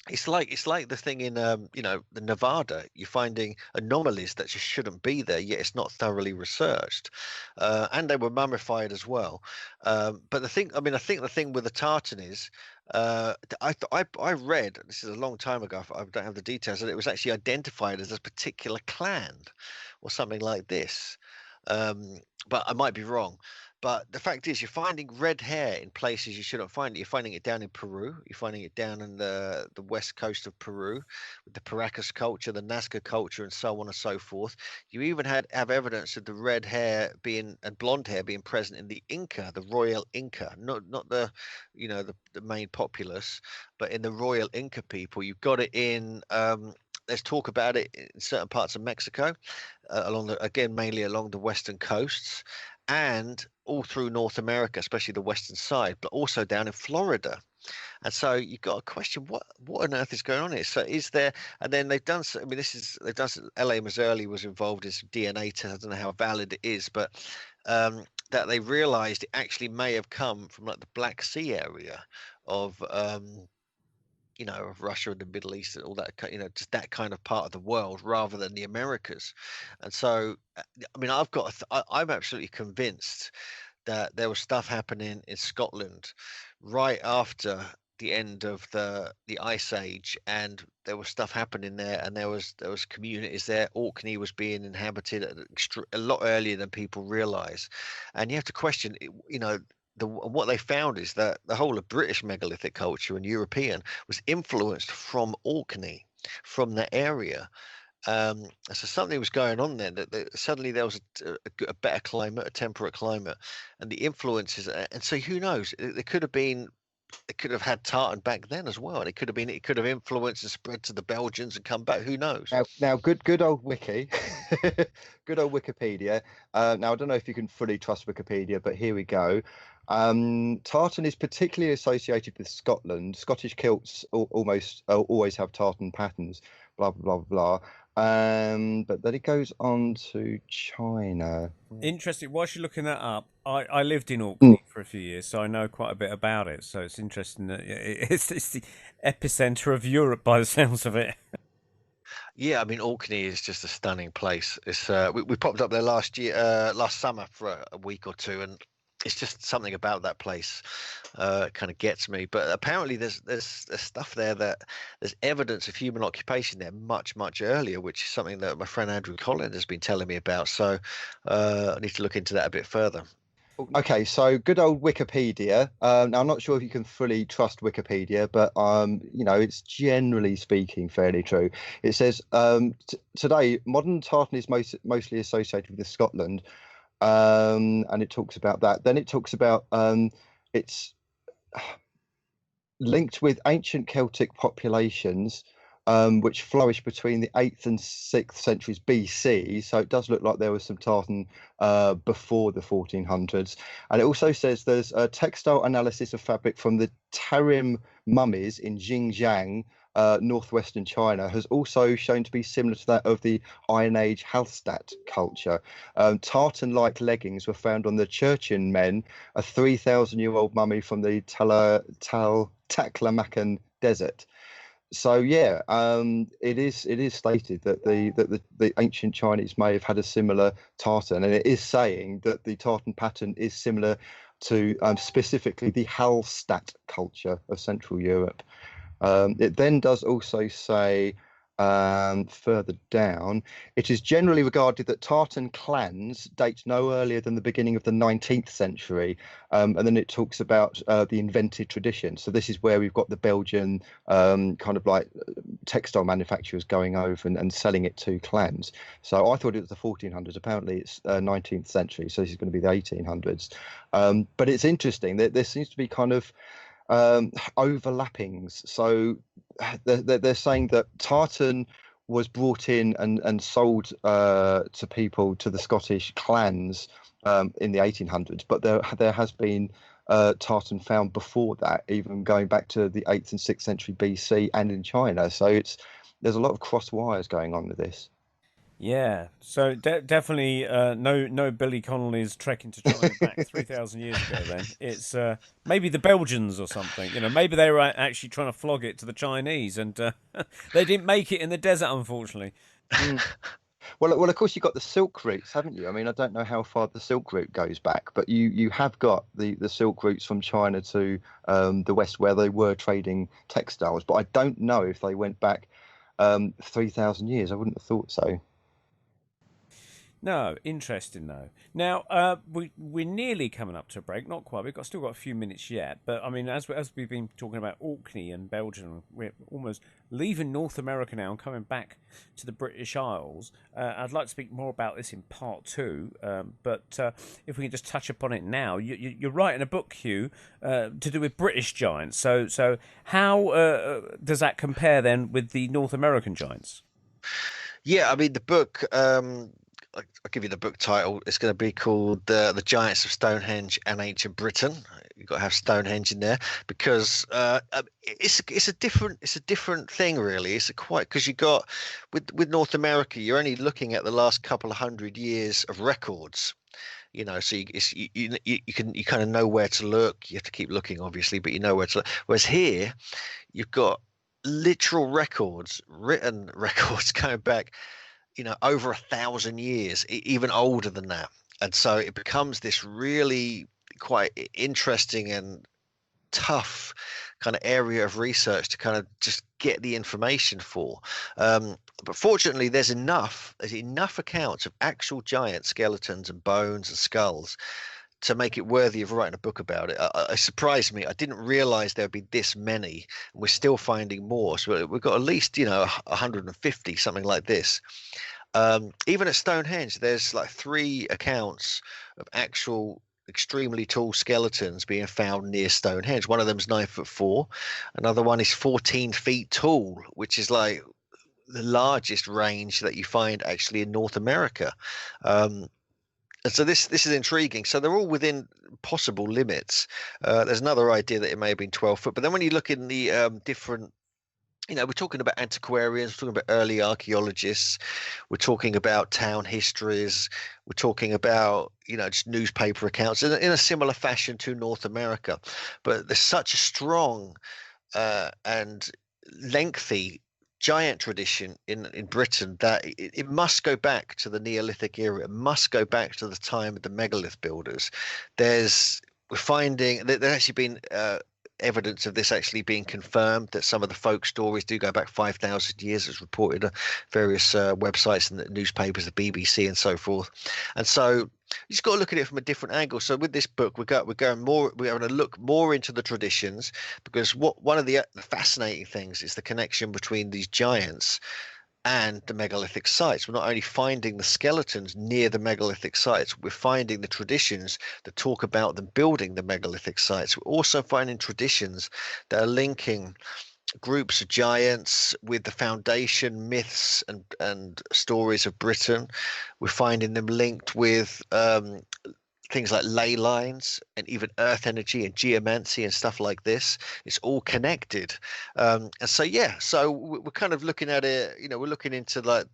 it's like the thing in the Nevada. You're finding anomalies that just shouldn't be there, yet it's not thoroughly researched, and they were mummified as well. But I think the thing with the tartan is, I read, this is a long time ago, I don't have the details, that it was actually identified as a particular clan or something like this. But I might be wrong. But the fact is, you're finding red hair in places you shouldn't find it. You're finding it down in Peru. You're finding it down in the west coast of Peru, with the Paracas culture, the Nazca culture, and so on and so forth. You even have evidence of the red hair and blonde hair being present in the Inca, the royal Inca, not the the main populace, but in the royal Inca people. You've got it in. There's talk about it in certain parts of Mexico, mainly along the western coasts, and all through North America, especially the western side, but also down in Florida. And so you've got a question: what on earth is going on here? So is there? And then they've done. L.A. Mazzurli was involved in some DNA tests. I don't know how valid it is, but that they realised it actually may have come from like the Black Sea area of of Russia and the Middle East and all that, just that kind of part of the world rather than the Americas. And so, I'm absolutely convinced that there was stuff happening in Scotland right after the end of the Ice Age, and there was stuff happening there, and there was communities there. Orkney was being inhabited a lot earlier than people realize, and you have to question, what they found is that the whole of British megalithic culture and European was influenced from Orkney, from the area. So something was going on then. That suddenly there was a better climate, a temperate climate, and the influences. And so who knows? There could have been. It could have had tartan back then as well, and it could have been. It could have influenced and spread to the Belgians and come back. Who knows? Now, good old Wiki, good old Wikipedia. Now, I don't know if you can fully trust Wikipedia, but here we go. Tartan is particularly associated with Scotland. Scottish kilts almost always have tartan patterns. Blah blah blah blah. But then it goes on to China. Interesting. Whilst you're looking that up, I lived in Orkney for a few years, so I know quite a bit about it. So it's interesting that it's the epicenter of Europe by the sounds of it. Yeah, I mean Orkney is just a stunning place. It's we popped up there last summer for a week or two, and it's just something about that place kind of gets me. But apparently there's stuff there that there's evidence of human occupation there much earlier, which is something that my friend Andrew Collins has been telling me about. So I need to look into that a bit further. Okay, so good old Wikipedia. Now I'm not sure if you can fully trust Wikipedia, but it's generally speaking fairly true. It says today modern tartan is mostly associated with Scotland, and it talks about that. Then it talks about it's linked with ancient Celtic populations, which flourished between the 8th and 6th centuries BC. So it does look like there was some tartan before the 1400s. And it also says there's a textile analysis of fabric from the Tarim mummies in Xinjiang, northwestern China, has also shown to be similar to that of the Iron Age Hallstatt culture. Tartan-like leggings were found on the Churchian men, a 3,000-year-old mummy from the Taklamakan Desert. So yeah, it is stated that the ancient Chinese may have had a similar tartan, and it is saying that the tartan pattern is similar to specifically the Hallstatt culture of Central Europe. It then does also say further down, it is generally regarded that tartan clans date no earlier than the beginning of the 19th century. And then it talks about the invented tradition. So this is where we've got the Belgian kind of like textile manufacturers going over and selling it to clans. So I thought it was the 1400s. Apparently it's 19th century. So this is going to be the 1800s. But it's interesting that there seems to be kind of overlappings. So they're saying that tartan was brought in and sold to people, to the Scottish clans in the 1800s, but there has been tartan found before that, even going back to the 8th and 6th century BC and in China. So there's a lot of cross wires going on with this. Yeah, so definitely no Billy Connolly's trekking to China back 3,000 years ago. Then it's maybe the Belgians or something. Maybe they were actually trying to flog it to the Chinese, and they didn't make it in the desert, unfortunately. Well, of course you've got the silk routes, haven't you? I mean, I don't know how far the silk route goes back, but you have got the silk routes from China to the west, where they were trading textiles. But I don't know if they went back 3,000 years. I wouldn't have thought so. No, interesting though. Now we're nearly coming up to a break, not quite. We've still got a few minutes yet, but I mean, as we've been talking about Orkney and Belgium, we're almost leaving North America now and coming back to the British Isles. I'd like to speak more about this in part 2, but if we can just touch upon it now, you're writing a book, Hugh, to do with British giants. So how does that compare then with the North American giants? Yeah, I mean the book. I'll give you the book title. It's going to be called The Giants of Stonehenge and Ancient Britain. You've got to have Stonehenge in there because it's a different thing, really. It's because you got with North America, you're only looking at the last couple of 100 years of records. So you kind of know where to look. You have to keep looking, obviously, but you know where to look. Whereas here, you've got literal records, written records going back, over 1,000 years, even older than that. And so it becomes this really quite interesting and tough kind of area of research to kind of just get the information for. But fortunately, there's enough accounts of actual giant skeletons and bones and skulls to make it worthy of writing a book about it. It surprised me. I didn't realize there'd be this many. We're still finding more. So we've got at least 150, something like this. Even at Stonehenge, there's like 3 accounts of actual extremely tall skeletons being found near Stonehenge. One of them's 9'4", another one is 14 feet tall, which is like the largest range that you find actually in North America. And so this is intriguing. So they're all within possible limits. There's another idea that it may have been 12 foot, but then when you look in the different, we're talking about antiquarians, we're talking about early archaeologists, we're talking about town histories, we're talking about, just newspaper accounts in a similar fashion to North America. But there's such a strong and lengthy giant tradition in Britain that it must go back to the Neolithic era. It must go back to the time of the megalith builders. We're finding that there's actually been evidence of this actually being confirmed, that some of the folk stories do go back 5,000 years, as reported on various websites and the newspapers, the BBC and so forth. And so you just got to look at it from a different angle. So with this book, we're going to look more into the traditions, because one of the fascinating things is the connection between these giants and the megalithic sites. We're not only finding the skeletons near the megalithic sites, we're finding the traditions that talk about them building the megalithic sites. We're also finding traditions that are linking groups of giants with the foundation myths and stories of Britain. We're finding them linked with things like ley lines and even earth energy and geomancy and stuff like this. It's all connected. And so we're kind of looking at it, we're looking into like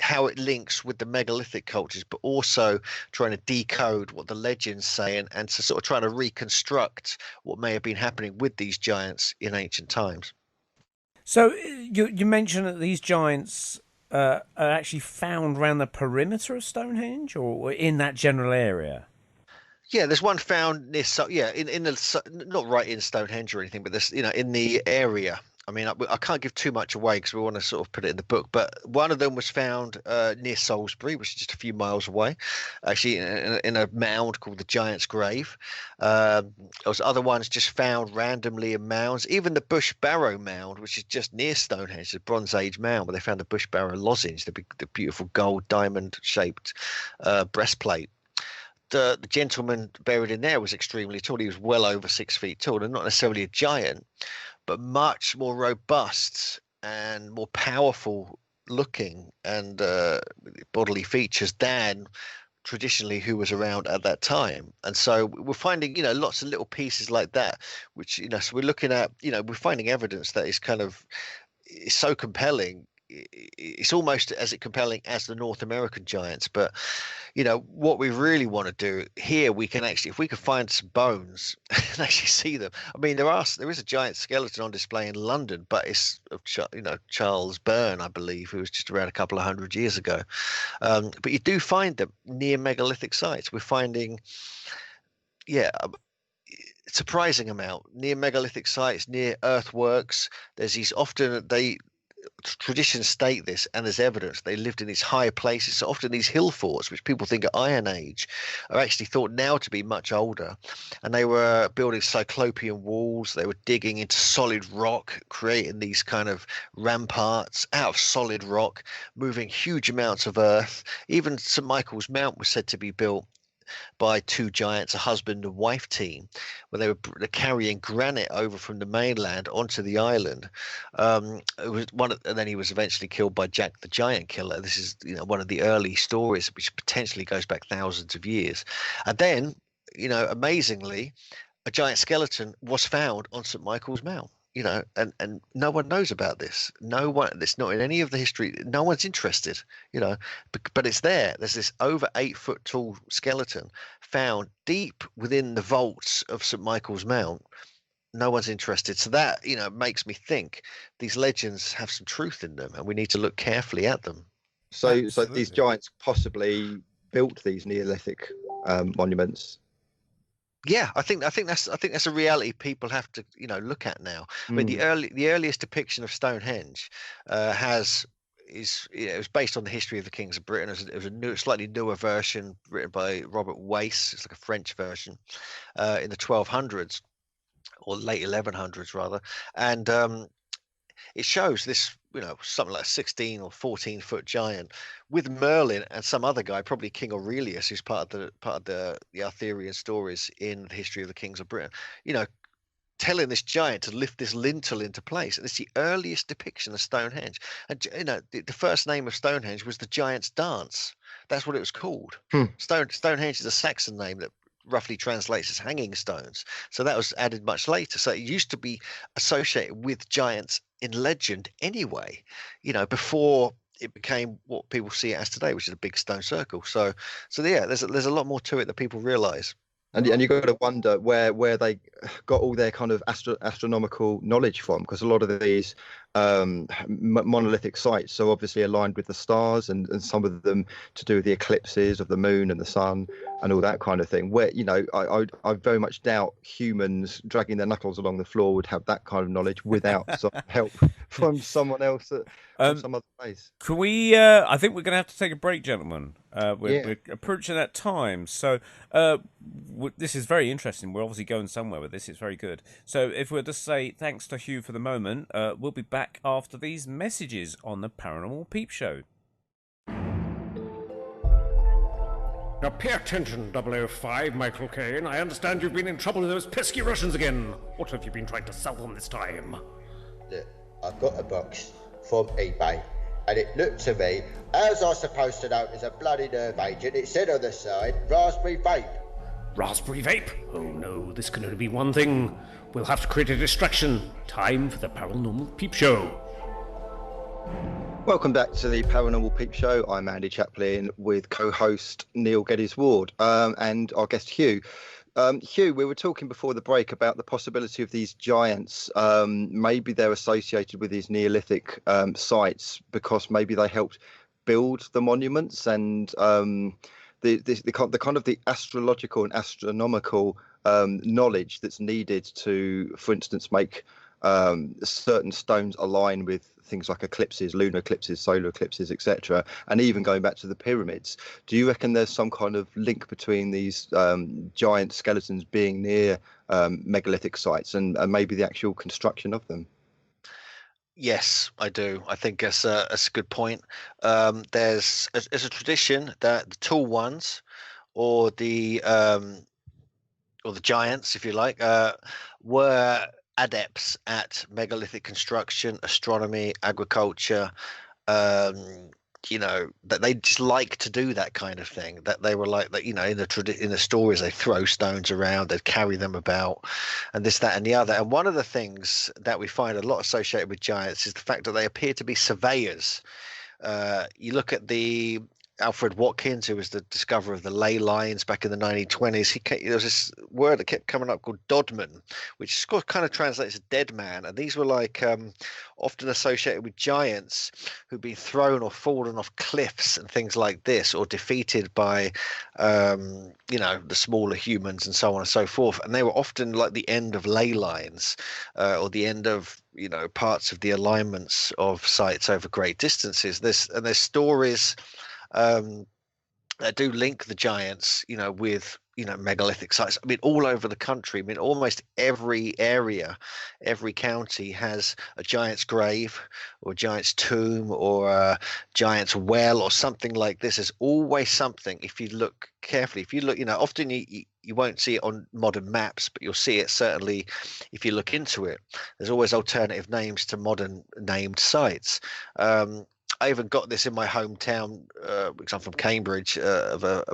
how it links with the megalithic cultures, but also trying to decode what the legends say and to sort of trying to reconstruct what may have been happening with these giants in ancient times. So you mentioned that these giants are actually found around the perimeter of Stonehenge, or in that general area? Yeah, there's one found near, in the, not right in Stonehenge or anything, but there's, in the area. I mean, I can't give too much away because we want to sort of put it in the book, but one of them was found near Salisbury, which is just a few miles away, actually in a mound called the Giant's Grave. There was other ones just found randomly in mounds, even the Bush Barrow Mound, which is just near Stonehenge, the Bronze Age mound, where they found the Bush Barrow lozenge, the beautiful gold diamond-shaped breastplate. The gentleman buried in there was extremely tall. He was well over 6 feet tall, and not necessarily a giant, but much more robust and more powerful looking and bodily features than traditionally who was around at that time. And so we're finding, lots of little pieces like that, which, so we're looking at, we're finding evidence that is is so compelling. It's almost as compelling as the North American giants. But what we really want to do here, we can actually, if we could find some bones and actually see them. I mean, there is a giant skeleton on display in London, but it's of Charles Byrne, I believe, who was just around a couple of 100 years ago. But you do find them near megalithic sites. We're finding surprising amount near megalithic sites, near earthworks. There's these traditions state this, and there's evidence they lived in these higher places. So often these hill forts, which people think are Iron Age, are actually thought now to be much older. And they were building cyclopean walls. They were digging into solid rock, creating these kind of ramparts out of solid rock, moving huge amounts of earth. Even St. Michael's Mount was said to be built by 2 giants, a husband and wife team, where they were carrying granite over from the mainland onto the island. And then he was eventually killed by Jack the Giant Killer. This is one of the early stories, which potentially goes back thousands of years. And then, amazingly, a giant skeleton was found on St. Michael's Mount. And no one knows about this. No one, it's not in any of the history. No one's interested, but it's there. There's this over 8 foot tall skeleton found deep within the vaults of St. Michael's Mount. No one's interested. So that, makes me think these legends have some truth in them, and we need to look carefully at them. So these giants possibly built these Neolithic monuments. Yeah, I think that's a reality people have to look at now. I mean, the earliest depiction of Stonehenge has it was based on the history of the kings of Britain. It was a slightly newer version written by Robert Wace. It's like a French version in the 1200s or late 1100s rather, and it shows this, something like a 16 or 14-foot giant with Merlin and some other guy, probably King Aurelius, who's part of the Arthurian stories in the history of the kings of Britain. Telling this giant to lift this lintel into place, and it's the earliest depiction of Stonehenge. And the first name of Stonehenge was the Giant's Dance. That's what it was called. Stonehenge is a Saxon name that roughly translates as hanging stones. So that was added much later. So it used to be associated with giants in legend anyway, before it became what people see it as today, which is a big stone circle. So yeah, there's a lot more to it that people realize. And you got to wonder where they got all their kind of astronomical knowledge from, because a lot of these monolithic sites are obviously aligned with the stars, and some of them to do with the eclipses of the moon and the sun and all that kind of thing. Where I very much doubt humans dragging their knuckles along the floor would have that kind of knowledge without some help from someone else from some other place. Can we? I think we're going to have to take a break, gentlemen. We're approaching that time, so this is very interesting. We're obviously going somewhere with this. It's very good. So if we're to say thanks to Hugh for the moment, we'll be back after these messages on the Paranormal Peep Show. Now pay attention, 005, Michael Caine. I understand you've been in trouble with those pesky Russians again. What have you been trying to sell them this time? Look, I've got a box from eBay, and it looked to me, as I'm supposed to know as a bloody nerve agent, it said on the side, raspberry vape. Raspberry vape? Oh no, this can only be one thing. We'll have to create a distraction. Time for the Paranormal Peep Show. Welcome back to the Paranormal Peep Show. I'm Andy Chaplin with co-host Neil Geddes-Ward and our guest Hugh. Hugh, we were talking before the break about the possibility of these giants. Maybe they're associated with these Neolithic sites because maybe they helped build the monuments, and the kind of the astrological and astronomical knowledge that's needed to, for instance, make certain stones align with things like eclipses, lunar eclipses, solar eclipses, etc., and even going back to the pyramids. Do you reckon there's some kind of link between these giant skeletons being near megalithic sites and maybe the actual construction of them? Yes, I do. I think that's a good point. There's a tradition that the tall ones, or the giants, if you like, were adepts at megalithic construction, astronomy, agriculture. That they just like to do that kind of thing. That they were like that. In the stories, they throw stones around, they'd carry them about, and this, that, and the other. And one of the things that we find a lot associated with giants is the fact that they appear to be surveyors. You look at the Alfred Watkins, who was the discoverer of the ley lines back in the 1920s, there was this word that kept coming up called Dodman, which kind of translates as dead man. And these were like often associated with giants who'd been thrown or fallen off cliffs and things like this, or defeated by, the smaller humans and so on and so forth. And they were often like the end of ley lines or the end of, parts of the alignments of sites over great distances. There's stories that do link the giants, with, megalithic sites. I mean, all over the country. I mean, almost every area, every county has a giant's grave or a giant's tomb or a giant's well or something like this. There's always something, if you look carefully. If you look, often you won't see it on modern maps, but you'll see it certainly if you look into it. There's always alternative names to modern named sites. I even got this in my hometown, because I'm from Cambridge, of a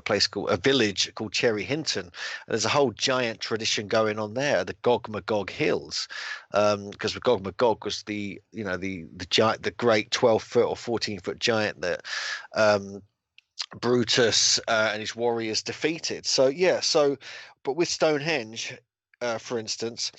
village called Cherry Hinton. And there's a whole giant tradition going on there, the Gog Magog Hills, because Gog Magog was the giant, the great 12-foot or 14-foot giant that Brutus and his warriors defeated. But with Stonehenge, for instance,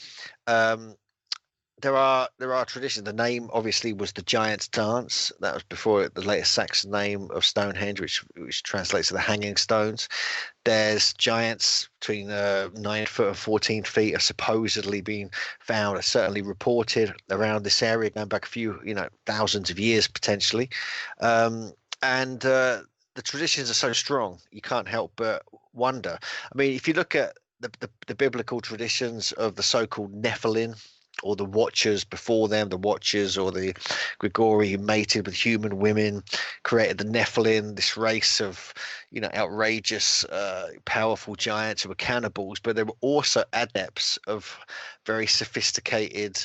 there are traditions. The name obviously was the Giant's Dance. That was before the later Saxon name of Stonehenge, which translates to the Hanging Stones. There's giants between 9 foot and 14 feet are supposedly being found, are certainly reported around this area, going back a few, thousands of years potentially. And the traditions are so strong, you can't help but wonder. I mean, if you look at the biblical traditions of the so-called Nephilim, or the Watchers before them, the Watchers or the Grigori who mated with human women, created the Nephilim, this race of, outrageous, powerful giants who were cannibals, but they were also adepts of very sophisticated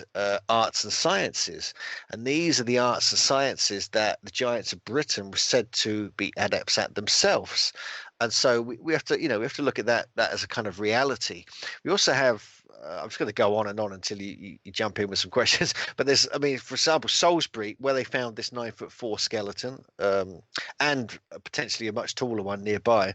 arts and sciences. And these are the arts and sciences that the giants of Britain were said to be adepts at themselves. And so we have to, we have to look at that as a kind of reality. We also have, I'm just going to go on and on until you jump in with some questions. But there's, for example, Salisbury, where they found this 9'4" skeleton, and potentially a much taller one nearby.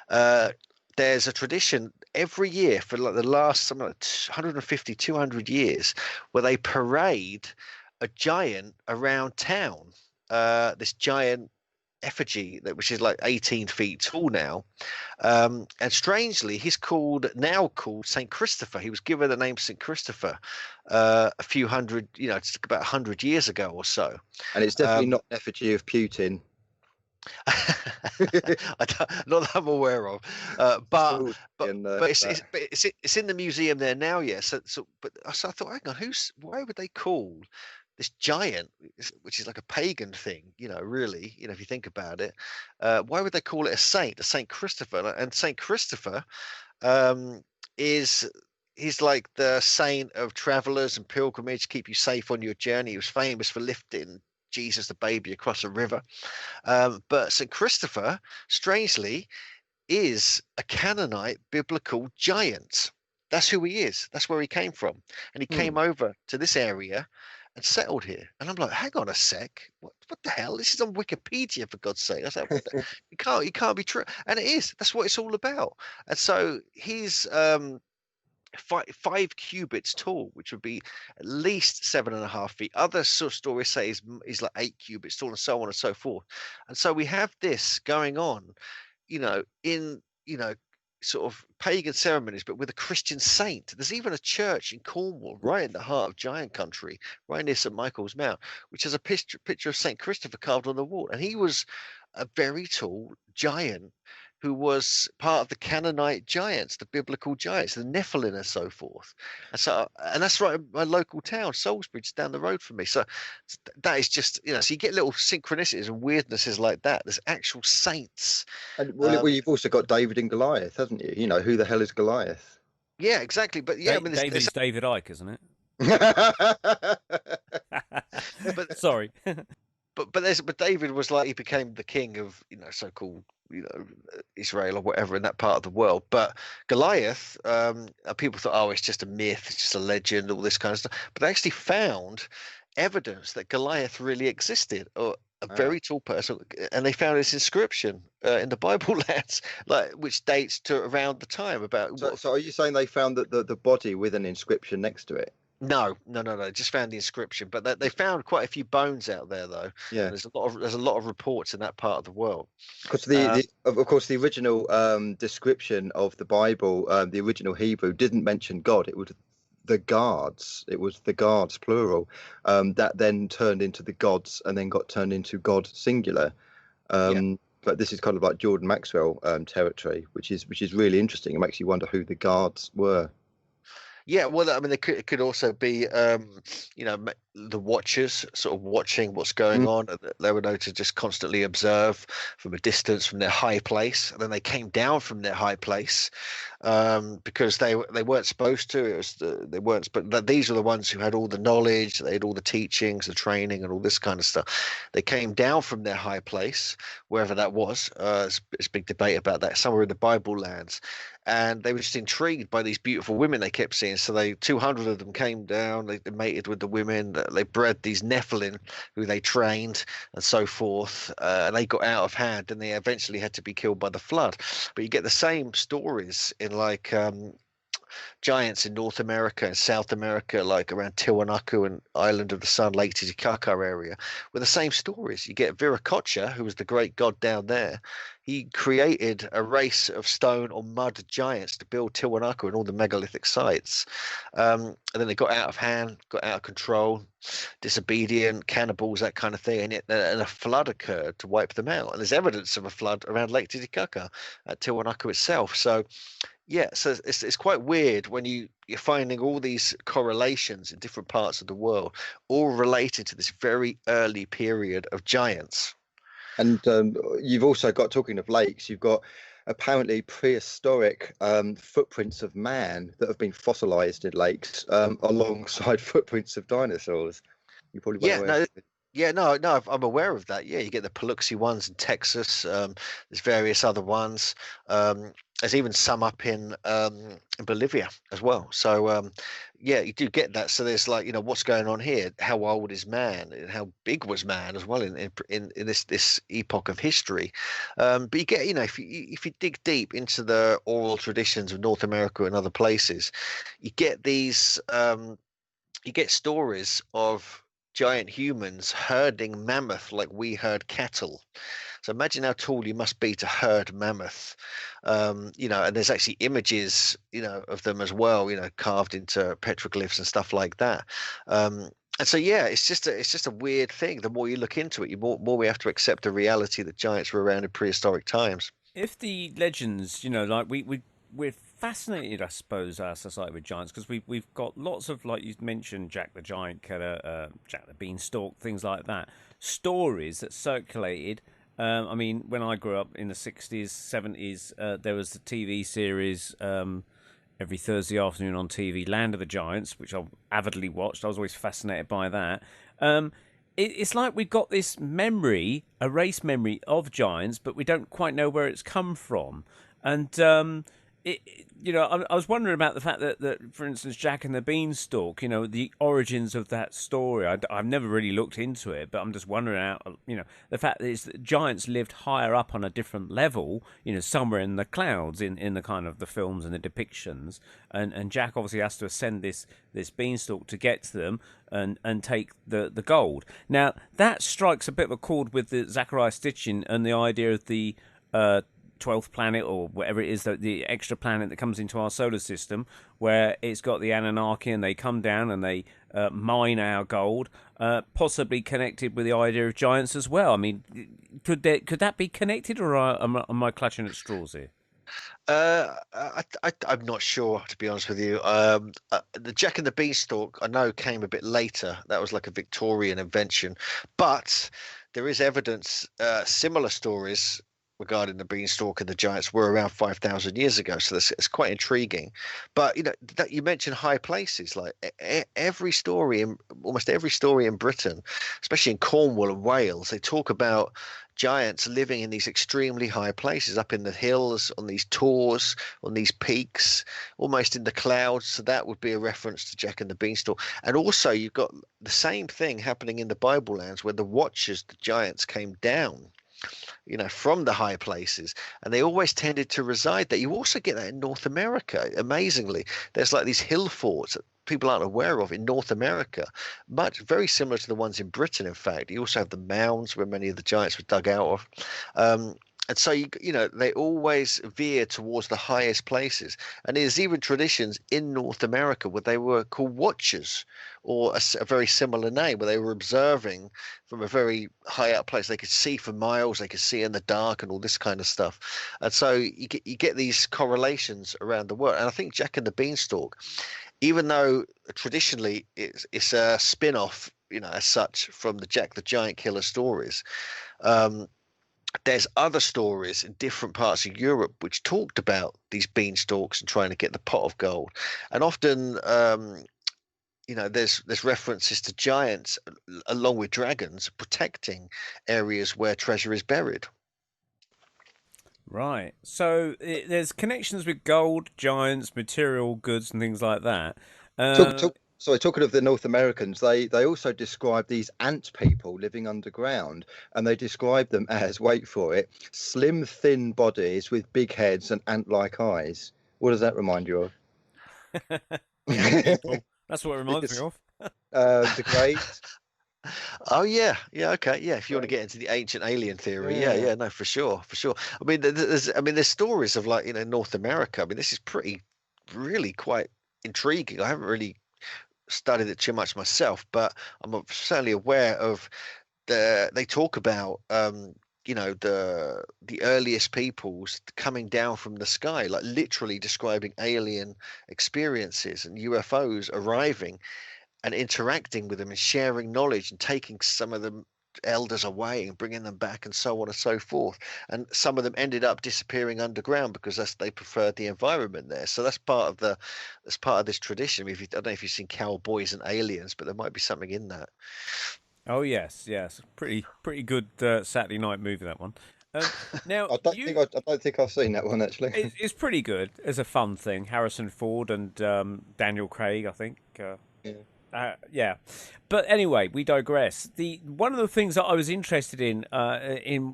There's a tradition every year for like the last something like 150, 200 years, where they parade a giant around town. This giant effigy which is like 18 feet tall now, and strangely he's now called Saint Christopher. He was given the name Saint Christopher a few hundred, it's about 100 years ago or so, and it's definitely not an effigy of Putin. Not that I'm aware of, but it's in the museum there now. Yes, but I thought, hang on, why would they call this giant, which is like a pagan thing, really, if you think about it, why would they call it a Saint Christopher? And Saint Christopher he's like the saint of travelers and pilgrimage, keep you safe on your journey. He was famous for lifting Jesus the baby across a river. But Saint Christopher, strangely, is a Canaanite biblical giant. That's who he is. That's where he came from. And he came over to this area and settled here. And I'm like, hang on a sec, what the hell? This is on Wikipedia, for God's sake. I was like, it can't be true. And it is. That's what it's all about. And so he's 5 cubits tall, which would be at least 7.5 feet. Other sort of stories say he's like 8 cubits tall, and so on and so forth. And so we have this going on, in sort of pagan ceremonies, but with a Christian saint. There's even a church in Cornwall, right in the heart of giant country, right near St Michael's Mount, which has a picture of Saint Christopher carved on the wall. And he was a very tall giant who was part of the Canaanite giants, the biblical giants, the Nephilim and so forth. And that's right in my local town, Salisbury, just down the road from me. So that is just, so you get little synchronicities and weirdnesses like that. There's actual saints. And well, you've also got David and Goliath, haven't you? Who the hell is Goliath? Yeah, exactly. But yeah, David is David Icke, isn't it? But sorry. But David was like, he became the king of, so-called, Israel or whatever in that part of the world. But Goliath, people thought, oh, it's just a myth, it's just a legend, all this kind of stuff. But they actually found evidence that Goliath really existed, or a very tall person, and they found this inscription in the Bible lands, which dates to around the time about. So are you saying they found that the body with an inscription next to it? No. Just found the inscription, but they found quite a few bones out there, though. Yeah, there's a lot of reports in that part of the world. Because of course, the original description of the Bible, the original Hebrew, didn't mention God. It was the guards. It was the guards, plural. That then turned into the gods, and then got turned into God singular. But this is kind of like Jordan Maxwell territory, which is really interesting. It makes you wonder who the guards were. Yeah, well, I mean, it could also be, the watchers sort of watching what's going on. They were known to just constantly observe from a distance from their high place, and then they came down from their high place because they weren't supposed to. They weren't, but these are the ones who had all the knowledge, they had all the teachings, the training, and all this kind of stuff. They came down from their high place, wherever that was. There's a big debate about that, somewhere in the Bible lands. And they were just intrigued by these beautiful women they kept seeing. So 200 of them came down, they mated with the women, they bred these Nephilim who they trained and so forth. And they got out of hand, and they eventually had to be killed by the flood. But you get the same stories in giants in North America and South America, like around Tiwanaku and Island of the Sun, Lake Titicaca area, were the same stories. You get Viracocha, who was the great god down there. He created a race of stone or mud giants to build Tiwanaku and all the megalithic sites. And then they got out of hand, got out of control, disobedient, cannibals, that kind of thing. And a flood occurred to wipe them out. And there's evidence of a flood around Lake Titicaca at Tiwanaku itself. So, yeah, so it's quite weird when you're finding all these correlations in different parts of the world, all related to this very early period of giants. And you've also got, talking of lakes, you've got apparently prehistoric footprints of man that have been fossilized in lakes alongside footprints of dinosaurs. You probably won't aware. No, I'm aware of that. Yeah, you get the Paluxy ones in Texas. There's various other ones. There's even some up in Bolivia as well. So yeah, you do get that. So there's like, what's going on here? How old is man? And how big was man as well in this epoch of history? But you get, if you dig deep into the oral traditions of North America and other places, you get these you get stories of giant humans herding mammoth like we herd cattle. So imagine how tall you must be to herd mammoth. And there's actually images, of them as well, carved into petroglyphs and stuff like that. And so, yeah, it's just a weird thing. The more you look into it, the more we have to accept the reality that giants were around in prehistoric times. If the legends, like we're fascinated, I suppose, our society with giants, because we've got lots of, like you mentioned, Jack the Giant Killer, Jack the Beanstalk, things like that, stories that circulated. I mean, when I grew up in the 60s, 70s, there was the TV series every Thursday afternoon on TV, Land of the Giants, which I avidly watched. I was always fascinated by that. It's like we've got this memory, a race memory of giants, but we don't quite know where it's come from. And I was wondering about the fact that, for instance, Jack and the Beanstalk, the origins of that story. I've never really looked into it, but I'm just wondering how, the fact that giants lived higher up on a different level, somewhere in the clouds in the kind of the films and the depictions. And Jack obviously has to ascend this beanstalk to get to them and take the gold. Now, that strikes a bit of a chord with the Zachariah Stitchin and the idea of the 12th planet, or whatever it is, the extra planet that comes into our solar system, where it's got the Anunnaki and they come down and they mine our gold, possibly connected with the idea of giants as well. I mean, could that be connected, or am I clutching at straws here? I'm not sure, to be honest with you. The Jack and the Beanstalk, I know, came a bit later. That was like a Victorian invention, but there is evidence, similar stories regarding the beanstalk and the giants were around 5,000 years ago. So it's quite intriguing. But that you mentioned high places, like almost every story in Britain, especially in Cornwall and Wales, they talk about giants living in these extremely high places, up in the hills, on these tors, on these peaks, almost in the clouds. So that would be a reference to Jack and the Beanstalk. And also you've got the same thing happening in the Bible lands, where the Watchers, the giants, came down from the high places, and they always tended to reside there. You also get that in North America. Amazingly, there's like these hill forts that people aren't aware of in North America, very similar to the ones in Britain. In fact, you also have the mounds where many of the giants were dug out of. And so, they always veer towards the highest places. And there's even traditions in North America where they were called Watchers, or a very similar name, where they were observing from a very high up place. They could see for miles, they could see in the dark and all this kind of stuff. And so you get these correlations around the world. And I think Jack and the Beanstalk, even though traditionally it's a spin-off, as such, from the Jack the Giant Killer stories, there's other stories in different parts of Europe which talked about these beanstalks and trying to get the pot of gold. And often, there's references to giants along with dragons protecting areas where treasure is buried. Right. So there's connections with gold, giants, material goods, and things like that. Sorry, talking of the North Americans, they also describe these ant people living underground, and they describe them as, wait for it, slim, thin bodies with big heads and ant-like eyes. What does that remind you of? Yeah, people. That's what it reminds me of. The Great. Oh yeah, okay, yeah. If you want to get into the ancient alien theory, yeah, no, for sure. I mean, there's stories of like North America. I mean, this is really quite intriguing. I haven't really studied it too much myself, but I'm certainly aware of they talk about the earliest peoples coming down from the sky, like literally describing alien experiences and UFOs arriving and interacting with them and sharing knowledge and taking some of the elders away and bringing them back and so on and so forth. And some of them ended up disappearing underground because they preferred the environment there. So that's part of this tradition. I don't know if you've seen Cowboys and Aliens, but there might be something in that. Oh yes, pretty good Saturday night movie, that one. Now I don't think I've seen that one actually. It's pretty good. It's a fun thing. Harrison Ford and Daniel Craig, I think. Yeah. But anyway, we digress. One of the things that I was interested in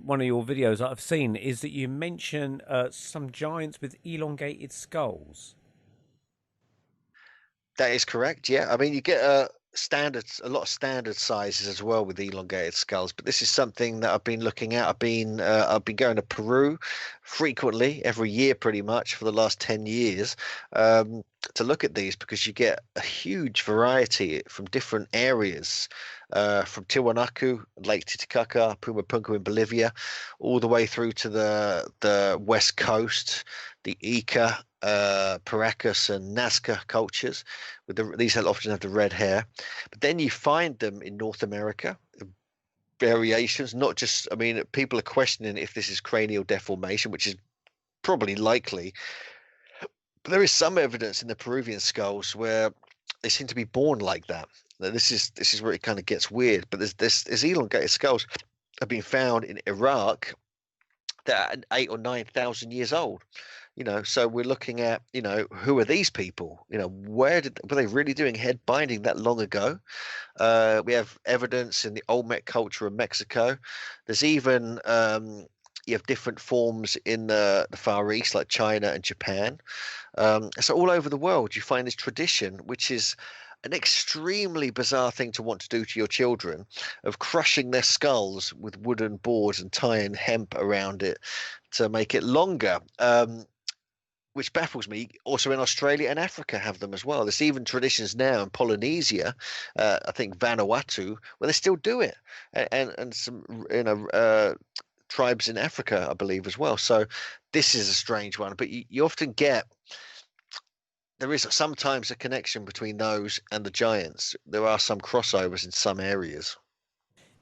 one of your videos that I've seen is that you mention some giants with elongated skulls. That is correct. Yeah, I mean you get a lot of standard sizes as well with elongated skulls, but this is something that I've been looking at. I've been going to Peru frequently every year, pretty much for the last 10 years, to look at these because you get a huge variety from different areas, from Tiwanaku, Lake Titicaca, Pumapunku in Bolivia, all the way through to the west coast, the Ica, Paracas and Nazca cultures. These often have the red hair, but then you find them in North America. Variations, not just. I mean, people are questioning if this is cranial deformation, which is probably likely. But there is some evidence in the Peruvian skulls where they seem to be born like that. Now, this is where it kind of gets weird. But there's elongated skulls have been found in Iraq that are 8,000 or 9,000 years old. So we're looking at, who are these people? Were they really doing head binding that long ago? We have evidence in the Olmec culture of Mexico. There's even you have different forms in the Far East, like China and Japan. So all over the world, you find this tradition, which is an extremely bizarre thing to want to do to your children, of crushing their skulls with wooden boards and tying hemp around it to make it longer. Which baffles me. Also in Australia and Africa have them as well. There's even traditions now in Polynesia, I think Vanuatu, where they still do it, and some tribes in Africa, I believe, as well. So this is a strange one, but you often get there is sometimes a connection between those and the giants. There are some crossovers in some areas.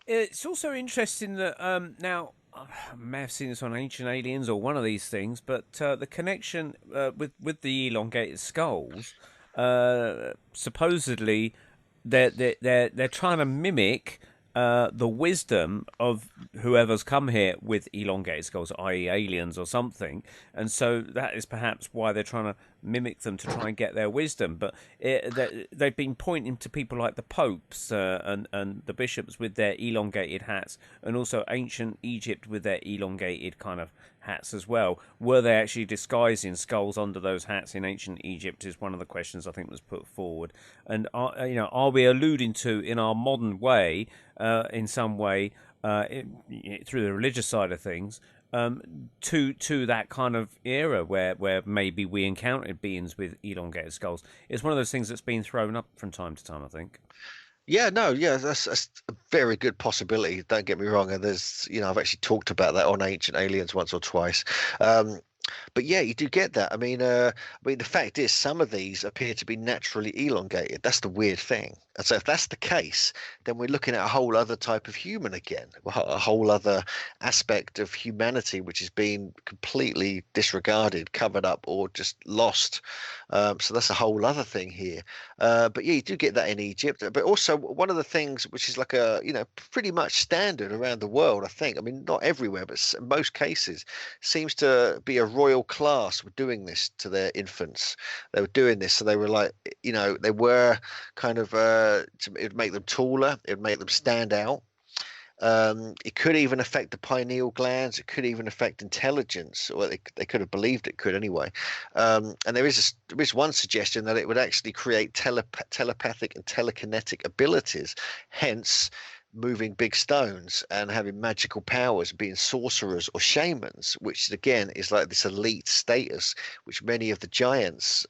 It's also interesting that now. I may have seen this on Ancient Aliens or one of these things, but the connection with the elongated skulls, supposedly they're trying to mimic the wisdom of whoever's come here with elongated skulls, i.e. aliens or something, and so that is perhaps why they're trying to mimic them to try and get their wisdom. But they've been pointing to people like the popes and the bishops with their elongated hats, and also ancient Egypt with their elongated kind of hats as well. Were they actually disguising skulls under those hats in ancient Egypt is one of the questions I think was put forward. And are we alluding to, in our modern way, in some way, through the religious side of things, to that kind of era where maybe we encountered beings with elongated skulls? It's one of those things that's been thrown up from time to time, I think. Yeah, that's a very good possibility. Don't get me wrong. And there's, I've actually talked about that on Ancient Aliens once or twice. But yeah, you do get that. I mean, the fact is, some of these appear to be naturally elongated. That's the weird thing. And so, if that's the case, then we're looking at a whole other type of human again, a whole other aspect of humanity which is being completely disregarded, covered up, or just lost. So that's a whole other thing here. But yeah, you do get that in Egypt. But also, one of the things which is like pretty much standard around the world, I think. I mean, not everywhere, but in most cases, seems to be a royal class were doing this to their infants. They were doing this, so they were like, they were kind of it would make them taller, it would make them stand out. It could even affect the pineal glands. It could even affect intelligence, or they could have believed it could anyway. And there is one suggestion that it would actually create telepathic and telekinetic abilities, hence moving big stones and having magical powers, being sorcerers or shamans, which again is like this elite status, which many of the giants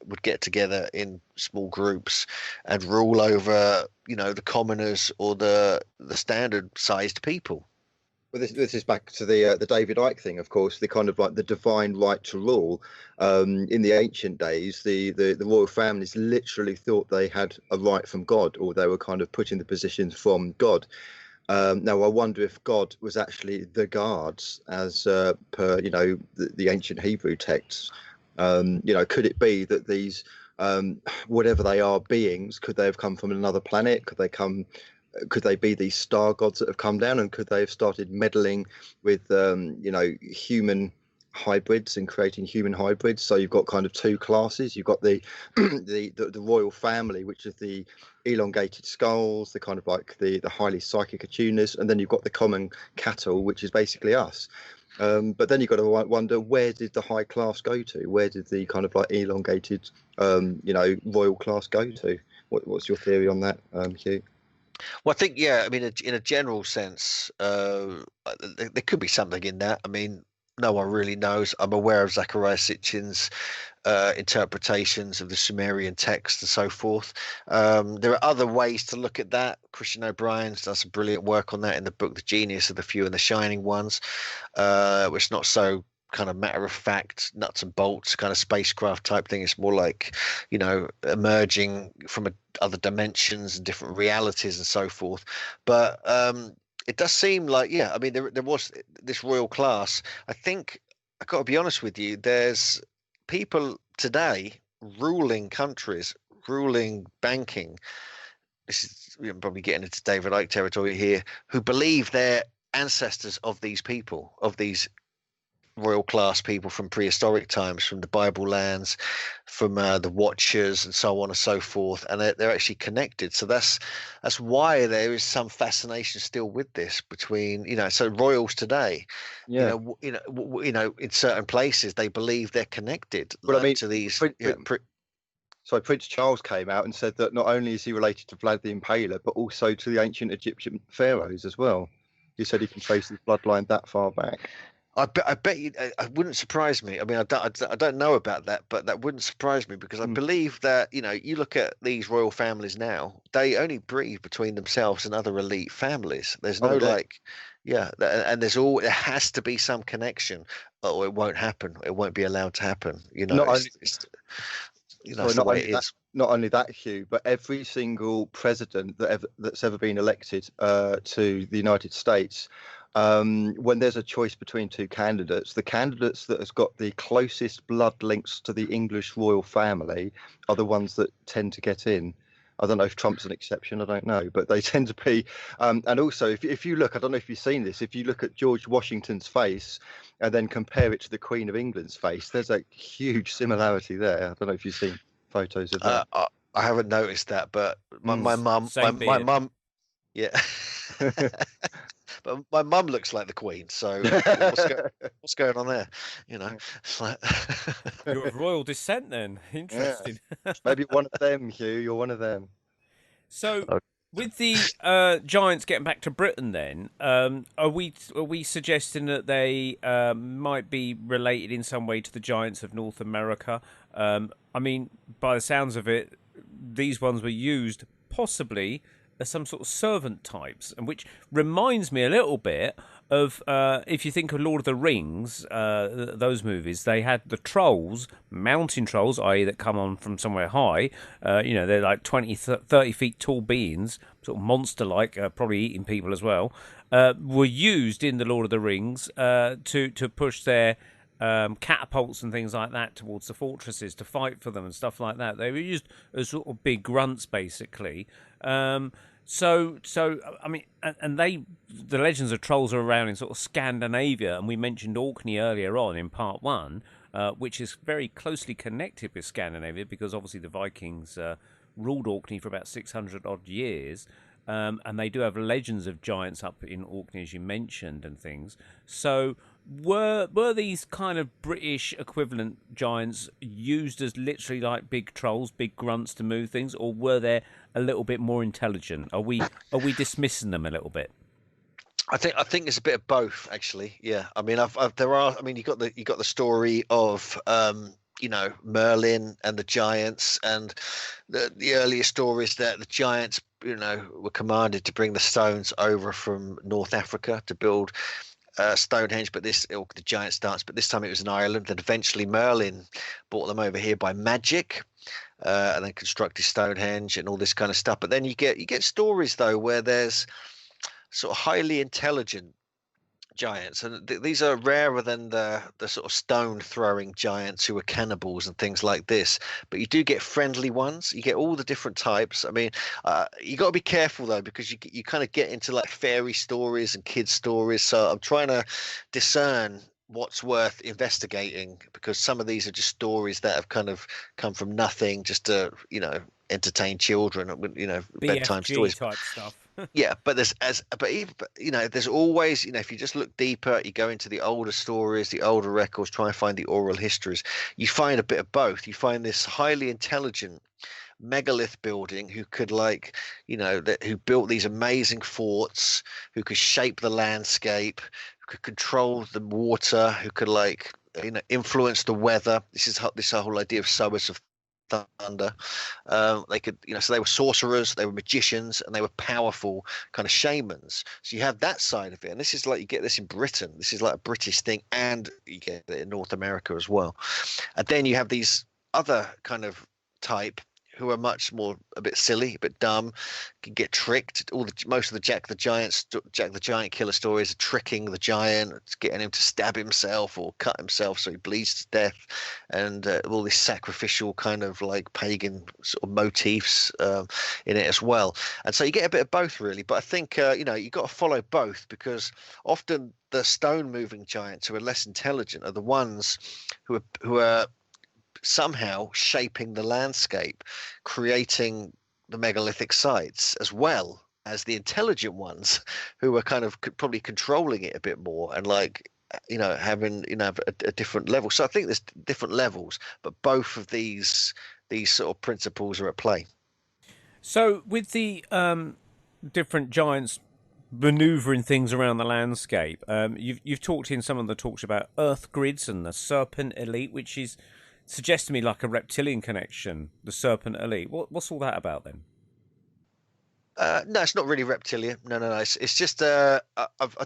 would get together in small groups and rule over, the commoners or the standard sized people. Well, this is back to the David Icke thing, of course, the kind of like the divine right to rule. In the ancient days, the royal families literally thought they had a right from God, or they were kind of put in the positions from God. Now, I wonder if God was actually the guards, as per the ancient Hebrew texts. Could it be that these whatever they are beings, could they have come from another planet? Could they be these star gods that have come down, and could they have started meddling with human hybrids and creating human hybrids? So you've got kind of two classes. You've got the the royal family, which is the elongated skulls, the kind of like the highly psychic attuners, and then you've got the common cattle, which is basically us. But then you've got to wonder, where did the high class go to? Where did the kind of like elongated royal class go to? What's your theory on that, Hugh? Well, I think, I mean, in a general sense, there could be something in that. I mean, no one really knows. I'm aware of Zachariah Sitchin's interpretations of the Sumerian text and so forth. There are other ways to look at that. Christian O'Brien's done some brilliant work on that in the book The Genius of the Few and the Shining Ones, which is not so kind of matter of fact, nuts and bolts kind of spacecraft type thing. It's more like, emerging from other dimensions and different realities and so forth. But it does seem like, I mean, there was this royal class. I think, I've got to be honest with you, there's people today ruling countries, ruling banking. This is, we're probably getting into David Icke territory here, who believe they're ancestors of these people, of these royal class people from prehistoric times, from the Bible lands, from the Watchers and so on and so forth, and they're actually connected. So that's why there is some fascination still with this between so royals today, in certain places they believe they're connected. Well, I mean, to these. So Prince Charles came out and said that not only is he related to Vlad the Impaler, but also to the ancient Egyptian pharaohs as well. He said he can trace his bloodline that far back. I bet you. It wouldn't surprise me. I mean, I don't know about that, but that wouldn't surprise me because I believe that you look at these royal families now, they only breed between themselves and other elite families. There's no and there has to be some connection, or it won't happen. It won't be allowed to happen. Not only that, Hugh, but every single president that's ever been elected to the United States. When there's a choice between two candidates, the candidates that has got the closest blood links to the English royal family are the ones that tend to get in. I don't know if Trump's an exception, I don't know, but they tend to be. And also, if you look, I don't know if you've seen this, if you look at George Washington's face and then compare it to the Queen of England's face, there's a huge similarity there. I don't know if you've seen photos of that. I haven't noticed that, but my mum, yeah. But my mum looks like the Queen, so what's going on there? It's like you're of royal descent, then. Interesting. Yeah. Maybe one of them, Hugh. You're one of them. So, with the giants getting back to Britain, then, are we suggesting that they might be related in some way to the giants of North America? I mean, by the sounds of it, these ones were used possibly as some sort of servant types, and which reminds me a little bit of if you think of Lord of the Rings, those movies, they had the trolls, mountain trolls, i.e. that come on from somewhere high, they're like 20, 30 feet tall beings, sort of monster-like, probably eating people as well, were used in the Lord of the Rings to push their catapults and things like that towards the fortresses to fight for them and stuff like that. They were used as sort of big grunts, basically. So I mean, and the legends of trolls are around in sort of Scandinavia, and we mentioned Orkney earlier on in part one, which is very closely connected with Scandinavia because obviously the Vikings ruled Orkney for about 600 odd years. and they do have legends of giants up in Orkney, as you mentioned, and things. So were these kind of British equivalent giants used as literally like big trolls, big grunts to move things, or were they a little bit more intelligent? Are we dismissing them a little bit? I think it's a bit of both, actually. Yeah, I mean, you got the story of Merlin and the giants, and the earliest stories that the giants were commanded to bring the stones over from North Africa to build Stonehenge, the giant starts, but this time it was in Ireland. And eventually Merlin brought them over here by magic, and then constructed Stonehenge and all this kind of stuff. But then you get stories though where there's sort of highly intelligent giants, and these are rarer than the sort of stone throwing giants who are cannibals and things like this, but you do get friendly ones. You get all the different types. I mean, you got to be careful though, because you kind of get into like fairy stories and kids stories, so I'm trying to discern what's worth investigating, because some of these are just stories that have kind of come from nothing just to entertain children, bedtime BFG stories type stuff. Yeah, but there's there's always, if you just look deeper, you go into the older stories, the older records, try and find the oral histories, you find a bit of both. You find this highly intelligent megalith building who could who built these amazing forts, who could shape the landscape, who could control the water, who could influence the weather. This whole idea of sowers of thunder. They could, so they were sorcerers, they were magicians, and they were powerful kind of shamans. So you have that side of it, and this is you get this in Britain. This is like a British thing, and you get it in North America as well. And then you have these other kind of type who are much more a bit silly, a bit dumb, can get tricked. Most of the Jack the Giant Killer stories are tricking the giant, getting him to stab himself or cut himself so he bleeds to death, and all this sacrificial kind of pagan sort of motifs in it as well. And so you get a bit of both really. But I think you got to follow both, because often the stone moving giants who are less intelligent are the ones who are somehow shaping the landscape, creating the megalithic sites, as well as the intelligent ones who are kind of probably controlling it a bit more and having a different level. So I think there's different levels, but both of these sort of principles are at play. So with the different giants maneuvering things around the landscape, you've talked in some of the talks about earth grids and the serpent elite, which suggests to me like a reptilian connection, the serpent elite. What's all that about then? No, it's not really reptilian. No. It's just I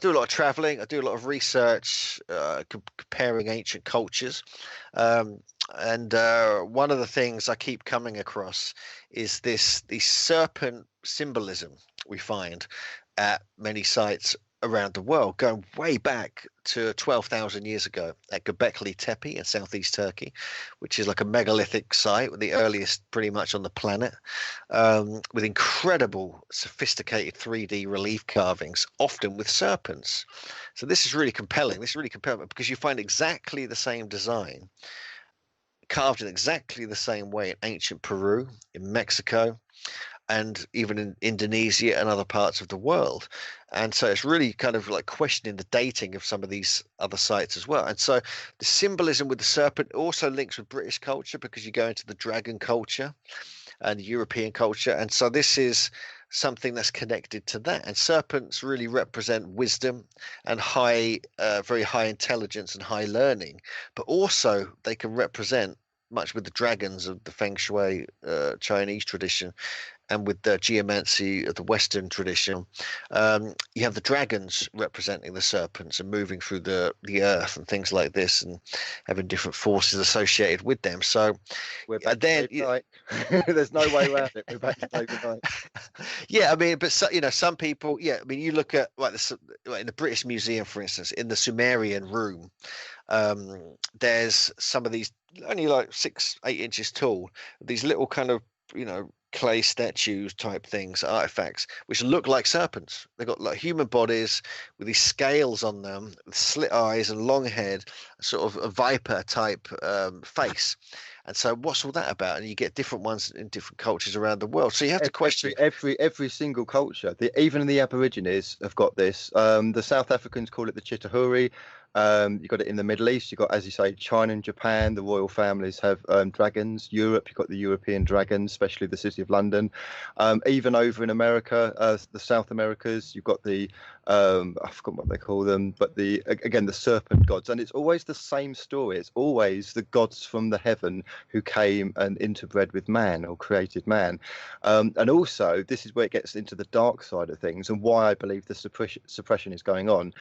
do a lot of traveling. I do a lot of research, comparing ancient cultures. And one of the things I keep coming across is the serpent symbolism we find at many sites around the world, going way back to 12,000 years ago at Göbekli Tepe in southeast Turkey, which is like a megalithic site, the earliest pretty much on the planet, with incredible sophisticated 3D relief carvings, often with serpents. So this is really compelling. Because you find exactly the same design carved in exactly the same way in ancient Peru, in Mexico, and even in Indonesia and other parts of the world. And so it's really kind of questioning the dating of some of these other sites as well. And so the symbolism with the serpent also links with British culture, because you go into the dragon culture and European culture. And so this is something that's connected to that. And serpents really represent wisdom and very high intelligence and high learning, but also they can represent, much with the dragons of the Feng Shui Chinese tradition, and with the geomancy of the Western tradition, you have the dragons representing the serpents and moving through the earth and things like this, and having different forces associated with them. So we're back to midnight. There's no way around it. We're back to midnight. Yeah, I mean, but some people, you look at in the British Museum, for instance, in the Sumerian room, there's some of these only 6-8 inches tall, these little kind of clay statues type things, artifacts, which look like serpents. They've got human bodies with these scales on them, with slit eyes and long head, sort of a viper type face. And so what's all that about? And you get different ones in different cultures around the world. So you have to question every single culture. Even the Aborigines have got this. The South Africans call it the Chitahuri. You got it in the Middle East. You got, as you say, China and Japan. The royal families have dragons. Europe, you've got the European dragons, especially the City of London. Even over in America, the South Americas, you've got the I forgot what they call them, but the serpent gods, and it's always the same story. It's always the gods from the heaven who came and interbred with man or created man. And also, this is where it gets into the dark side of things, and why I believe the suppression is going on.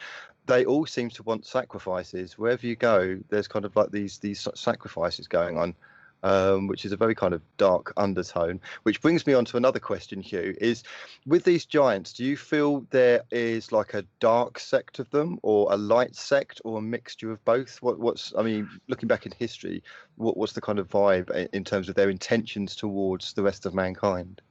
They all seem to want sacrifices. Wherever you go, there's kind of like these sacrifices going on, which is a very kind of dark undertone. Which brings me on to another question, Hugh, is with these giants, do you feel there is like a dark sect of them, or a light sect, or a mixture of both? I mean, looking back in history, what's the kind of vibe in terms of their intentions towards the rest of mankind?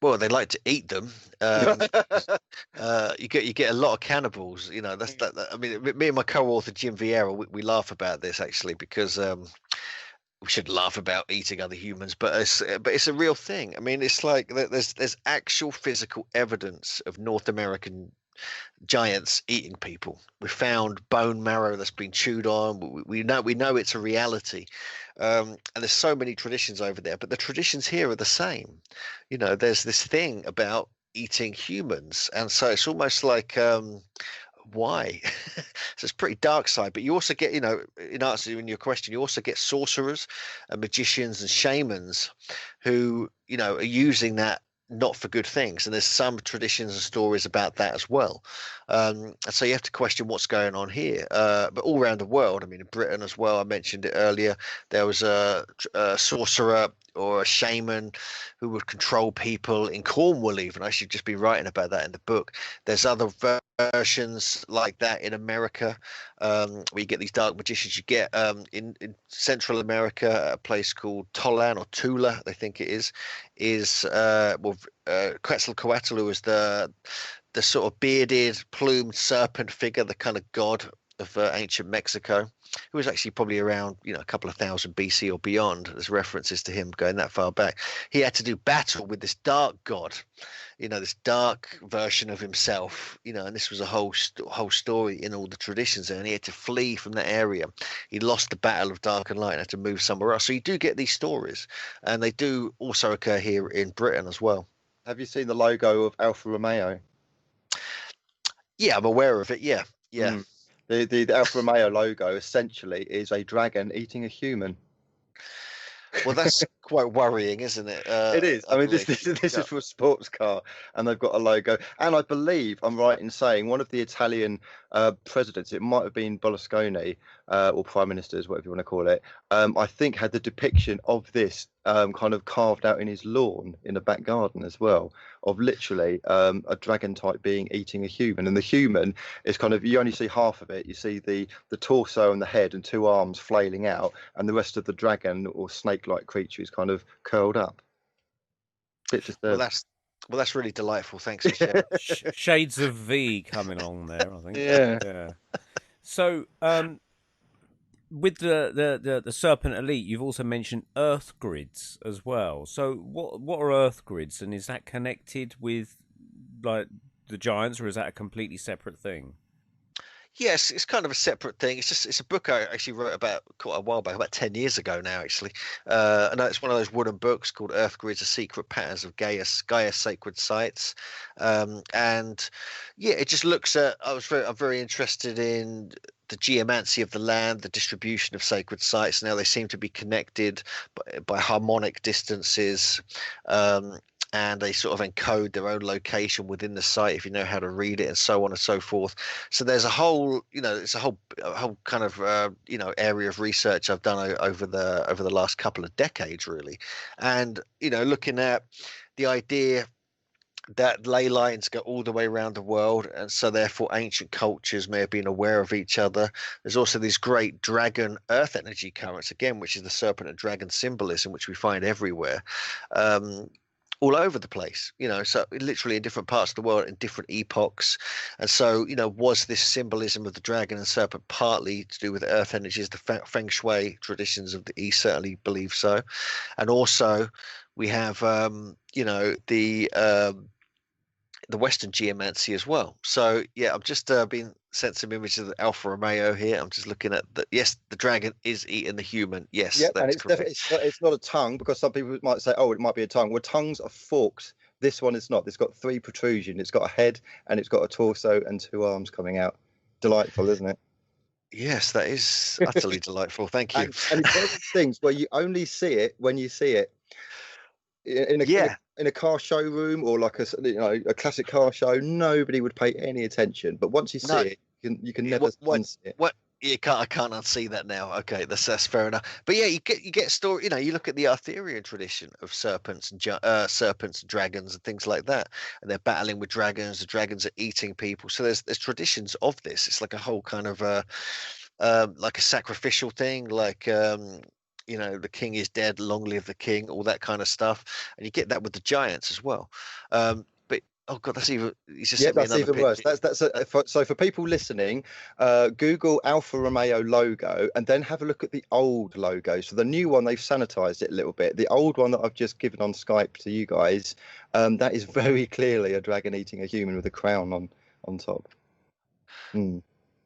Well, they like to eat them. You get a lot of cannibals. You know, that's that. I mean, me and my co-author Jim Vieira, we laugh about this actually, because we should laugh about eating other humans, but it's a real thing. I mean, it's like there's actual physical evidence of North American giants eating people. We found bone marrow that's been chewed on. We know it's a reality, and there's so many traditions over there. But the traditions here are the same. You know, there's this thing about eating humans, and so it's almost like why? So it's pretty dark side. But you also get, you know, in answering your question, you also get sorcerers and magicians and shamans who, you know, are using that not for good things, and there's some traditions and stories about that as well. And so you have to question what's going on here, but all around the world. I mean, in Britain as well, I mentioned it earlier, there was a sorcerer or a shaman who would control people in Cornwall. Even I should just be writing about that in the book. There's other versions like that in America, where you get these dark magicians. You get in Central America, a place called Tolan or Tula, they think it is Quetzalcoatl, who was the sort of bearded, plumed serpent figure, the kind of god of ancient Mexico, who was actually probably around, you know, a couple of thousand BC or beyond. There's references to him going that far back. He had to do battle with this dark god, you know, this dark version of himself, you know, and this was a whole story in all the traditions there, and he had to flee from that area. He lost the battle of dark and light and had to move somewhere else. So you do get these stories, and they do also occur here in Britain as well. Have you seen the logo of Alfa Romeo? Yeah, I'm aware of it. Yeah. The Alfa Romeo logo essentially is a dragon eating a human. Well, that's quite worrying, isn't it? It is. I mean, this is for a sports car, and they've got a logo. And I believe I'm right in saying one of the Italian presidents, it might have been Berlusconi, or prime ministers, whatever you want to call it, I think had the depiction of this kind of carved out in his lawn in the back garden as well, of literally a dragon type being eating a human. And the human is kind of, you only see half of it. You see the torso and the head and two arms flailing out, and the rest of the dragon or snake-like creature is kind of curled up. Bit disturbing. Well, that's really delightful. Thanks for sharing. Shades of V coming along there, I think. Yeah. So, with the Serpent Elite, you've also mentioned Earth grids as well. So, what are Earth grids, and is that connected with like the giants, or is that a completely separate thing? Yes, it's kind of a separate thing. It's a book I actually wrote about quite a while back, about 10 years ago now, actually. And it's one of those wooden books called Earth Grids: The Secret Patterns of Gaia's Sacred Sites. And yeah, it just looks at, I'm very interested in the geomancy of the land, the distribution of sacred sites. Now they seem to be connected by harmonic distances. And they sort of encode their own location within the site if you know how to read it, and so on and so forth. So there's a whole, you know, it's a whole kind of you know, area of research I've done over the last couple of decades, really. And you know, looking at the idea that ley lines go all the way around the world, and so therefore ancient cultures may have been aware of each other. There's also these great dragon earth energy currents, again, which is the serpent and dragon symbolism, which we find everywhere. all over the place, so literally in different parts of the world in different epochs. And so, was this symbolism of the dragon and serpent partly to do with earth energies? The feng shui traditions of the East certainly believe so. And also we have, the Western geomancy as well. So yeah, I've just been sent some images of the Alfa Romeo here. I'm just looking at yes, the dragon is eating the human. Yes, Yep, that's and it's correct. definitely it's not a tongue, because some people might say, oh, it might be a tongue. Well, tongues are forked. This one is not. It's got 3 protrusions. It's got a head and it's got a torso and 2 arms coming out. Delightful, isn't it? Yes, that is utterly delightful. Thank you. And it's one of those things where you only see it when you see it. In a car showroom or like a classic car show, nobody would pay any attention. But once you see it, you can never unsee it. I can't unsee that now. Okay, that's fair enough. But yeah, you get story. You look at the Arthurian tradition of serpents and dragons and things like that, and they're battling with dragons. The dragons are eating people. So there's traditions of this. It's like a whole kind of like a sacrificial thing, like the king is dead, long live the king, all that kind of stuff. And you get that with the giants as well. But oh god, that's even that's even worse. So for people listening, Google Alfa Romeo logo and then have a look at the old logo. So the new one, they've sanitized it a little bit. The old one that I've just given on Skype to you guys, that is very clearly a dragon eating a human with a crown on top.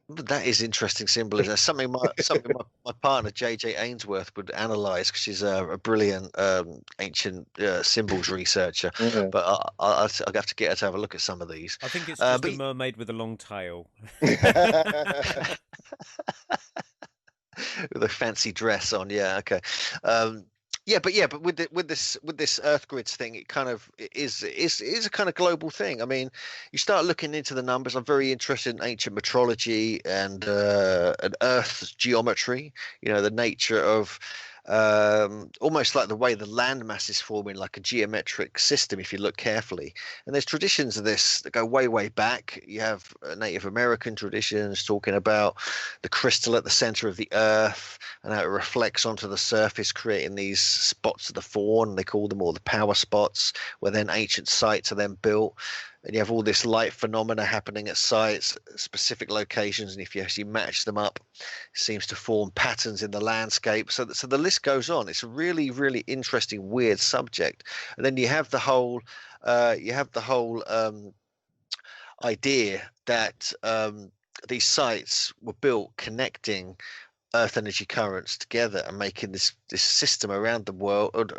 That is interesting symbolism. That's something my partner JJ Ainsworth would analyse, because she's a brilliant ancient symbols researcher. Yeah. But I'll have to get her to have a look at some of these. I think it's just a mermaid with a long tail. With a fancy dress on. Yeah. Okay. But with this Earth grids thing, it kind of is a kind of global thing. I mean, you start looking into the numbers. I'm very interested in ancient metrology and Earth's geometry. The nature of almost like the way the landmass is forming, like a geometric system, if you look carefully. And there's traditions of this that go way back. You have Native American traditions talking about the crystal at the center of the earth and how it reflects onto the surface, creating these spots of the fawn. They call them all the power spots, where then ancient sites are then built. And you have all this light phenomena happening at sites, specific locations, and if you actually match them up, it seems to form patterns in the landscape. So the list goes on. It's a really, really interesting, weird subject. And then you have the whole idea that these sites were built connecting earth energy currents together and making this system around the world,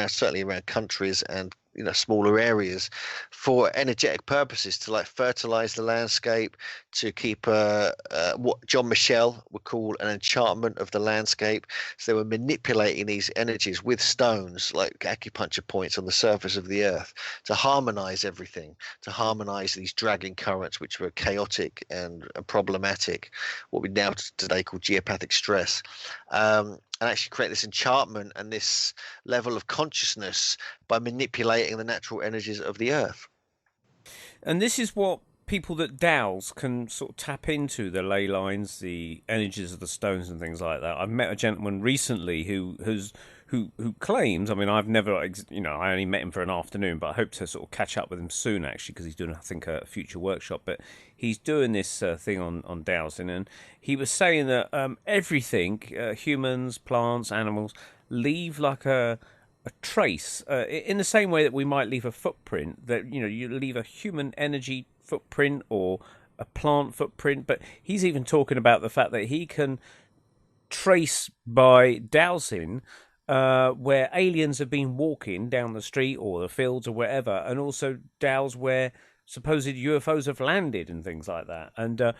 certainly around countries and smaller areas, for energetic purposes, to like fertilize the landscape, to keep what John Michel would call an enchantment of the landscape. So they were manipulating these energies with stones, like acupuncture points on the surface of the earth, to harmonize everything, to harmonize these dragging currents, which were chaotic and problematic, what we now today call geopathic stress. And actually create this enchantment and this level of consciousness by manipulating the natural energies of the earth. And this is what people that dowse can sort of tap into, the ley lines, the energies of the stones and things like that. I've met a gentleman recently who claims, I mean, I've never, I only met him for an afternoon, but I hope to sort of catch up with him soon, actually, because he's doing, I think, a future workshop. But he's doing this thing on dowsing, and he was saying that everything, humans, plants, animals, leave like a trace, in the same way that we might leave a footprint, that, you leave a human energy footprint or a plant footprint. But he's even talking about the fact that he can trace by dowsing where aliens have been walking down the street or the fields or wherever, and also dowse where supposed UFOs have landed and things like that. And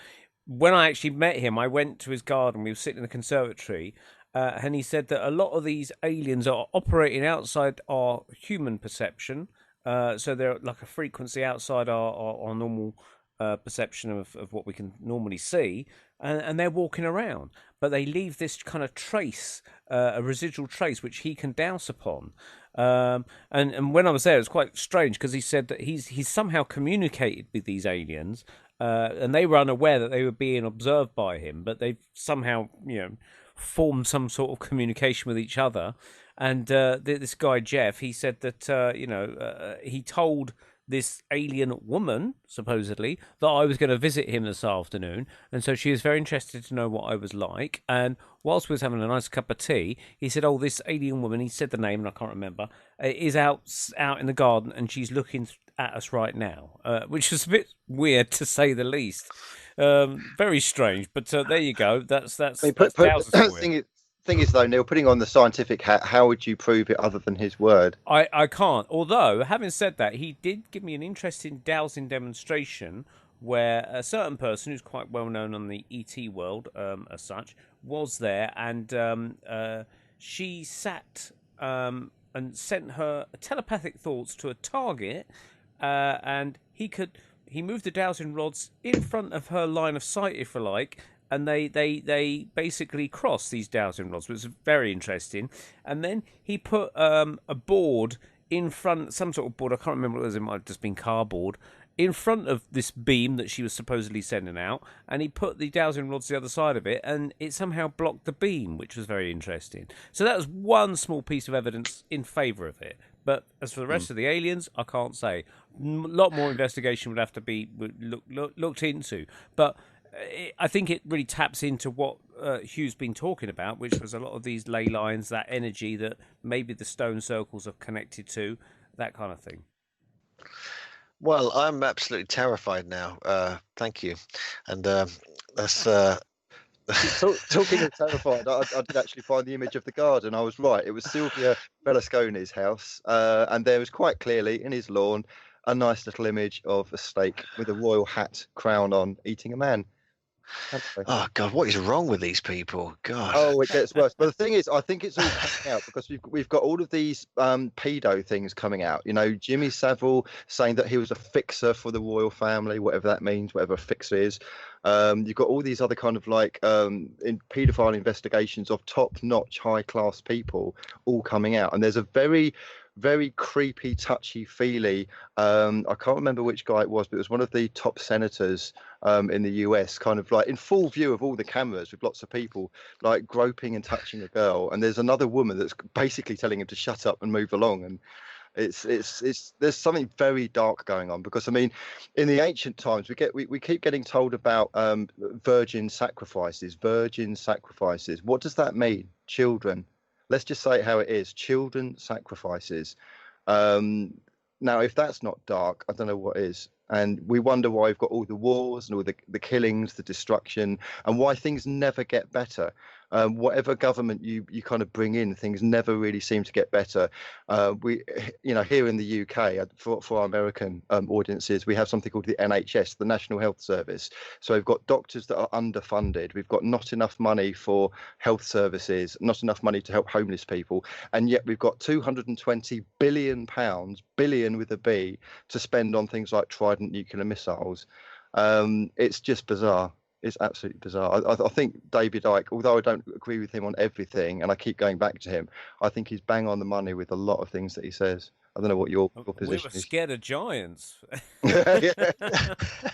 when I actually met him, I went to his garden. We were sitting in the conservatory, and he said that a lot of these aliens are operating outside our human perception. So they're like a frequency outside our normal perception of what we can normally see, and they're walking around, but they leave this kind of trace, a residual trace, which he can douse upon. And when I was there, it was quite strange, because he said that he's somehow communicated with these aliens, and they were unaware that they were being observed by him, but they've somehow formed some sort of communication with each other. And this guy Jeff, he said that he told this alien woman, supposedly, that I was going to visit him this afternoon. And so she was very interested to know what I was like. And whilst we was having a nice cup of tea, he said, oh, this alien woman, he said the name, and I can't remember, is out in the garden, and she's looking at us right now, which is a bit weird, to say the least. Very strange. But there you go. That's Thing is, though, Neil, putting on the scientific hat, how would you prove it other than his word? I can't. Although, having said that, he did give me an interesting dowsing demonstration where a certain person who's quite well known on the ET world, as such, was there, and she sat and sent her telepathic thoughts to a target, and he moved the dowsing rods in front of her line of sight, if you like. And they basically cross these dowsing rods, which was very interesting. And then he put a board in front, some sort of board, I can't remember what it was, it might have just been cardboard, in front of this beam that she was supposedly sending out, and he put the dowsing rods the other side of it, and it somehow blocked the beam, which was very interesting. So that was one small piece of evidence in favour of it. But as for the rest of the aliens, I can't say. A lot more investigation would have to be looked into. But I think it really taps into what Hugh's been talking about, which was a lot of these ley lines, that energy that maybe the stone circles are connected to, that kind of thing. Well, I'm absolutely terrified now. Thank you. And that's... Talking of terrified, I did actually find the image of the garden. I was right. It was Silvio Berlusconi's house. And there was quite clearly in his lawn a nice little image of a snake with a royal hat, crown on, eating a man. Oh God, what is wrong with these people? God. Oh, it gets worse. But the thing is, I think it's all coming out because we've got all of these pedo things coming out. You know, Jimmy Savile saying that he was a fixer for the royal family, whatever that means, whatever a fixer is. You've got all these other kind of like in paedophile investigations of top-notch, high-class people all coming out, and there's a very creepy, touchy-feely. I can't remember which guy it was, but it was one of the top senators in the US, kind of like in full view of all the cameras with lots of people like groping and touching a girl. And there's another woman that's basically telling him to shut up and move along. And it's there's something very dark going on, because I mean, in the ancient times we keep getting told about virgin sacrifices. What does that mean? Children. Let's just say it how it is. Children sacrifices. Now, if that's not dark, I don't know what is. And we wonder why we've got all the wars and all the killings, the destruction, and why things never get better. Whatever government you kind of bring in, things never really seem to get better. Here in the UK, for our American audiences, we have something called the NHS, the National Health Service. So we've got doctors that are underfunded. We've got not enough money for health services, not enough money to help homeless people. And yet we've got £220 billion, billion with a B, to spend on things like Trident nuclear missiles. It's just bizarre. It's absolutely bizarre. I think David Icke, although I don't agree with him on everything, and I keep going back to him, I think he's bang on the money with a lot of things that he says. I don't know what your position is. We were scared of giants. Yeah.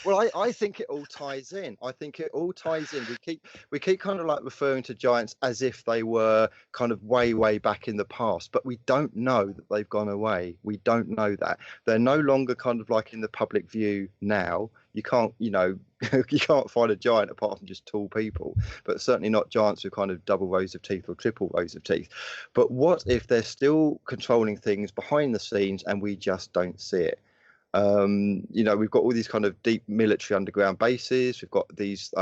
Well, I think it all ties in. We keep kind of like referring to giants as if they were kind of way back in the past, but we don't know that they've gone away. We don't know that. They're no longer kind of like in the public view now. You can't, you can't find a giant apart from just tall people, but certainly not giants with kind of double rows of teeth or triple rows of teeth. But what if they're still controlling things behind the scenes and we just don't see it? We've got all these kind of deep military underground bases. We've got these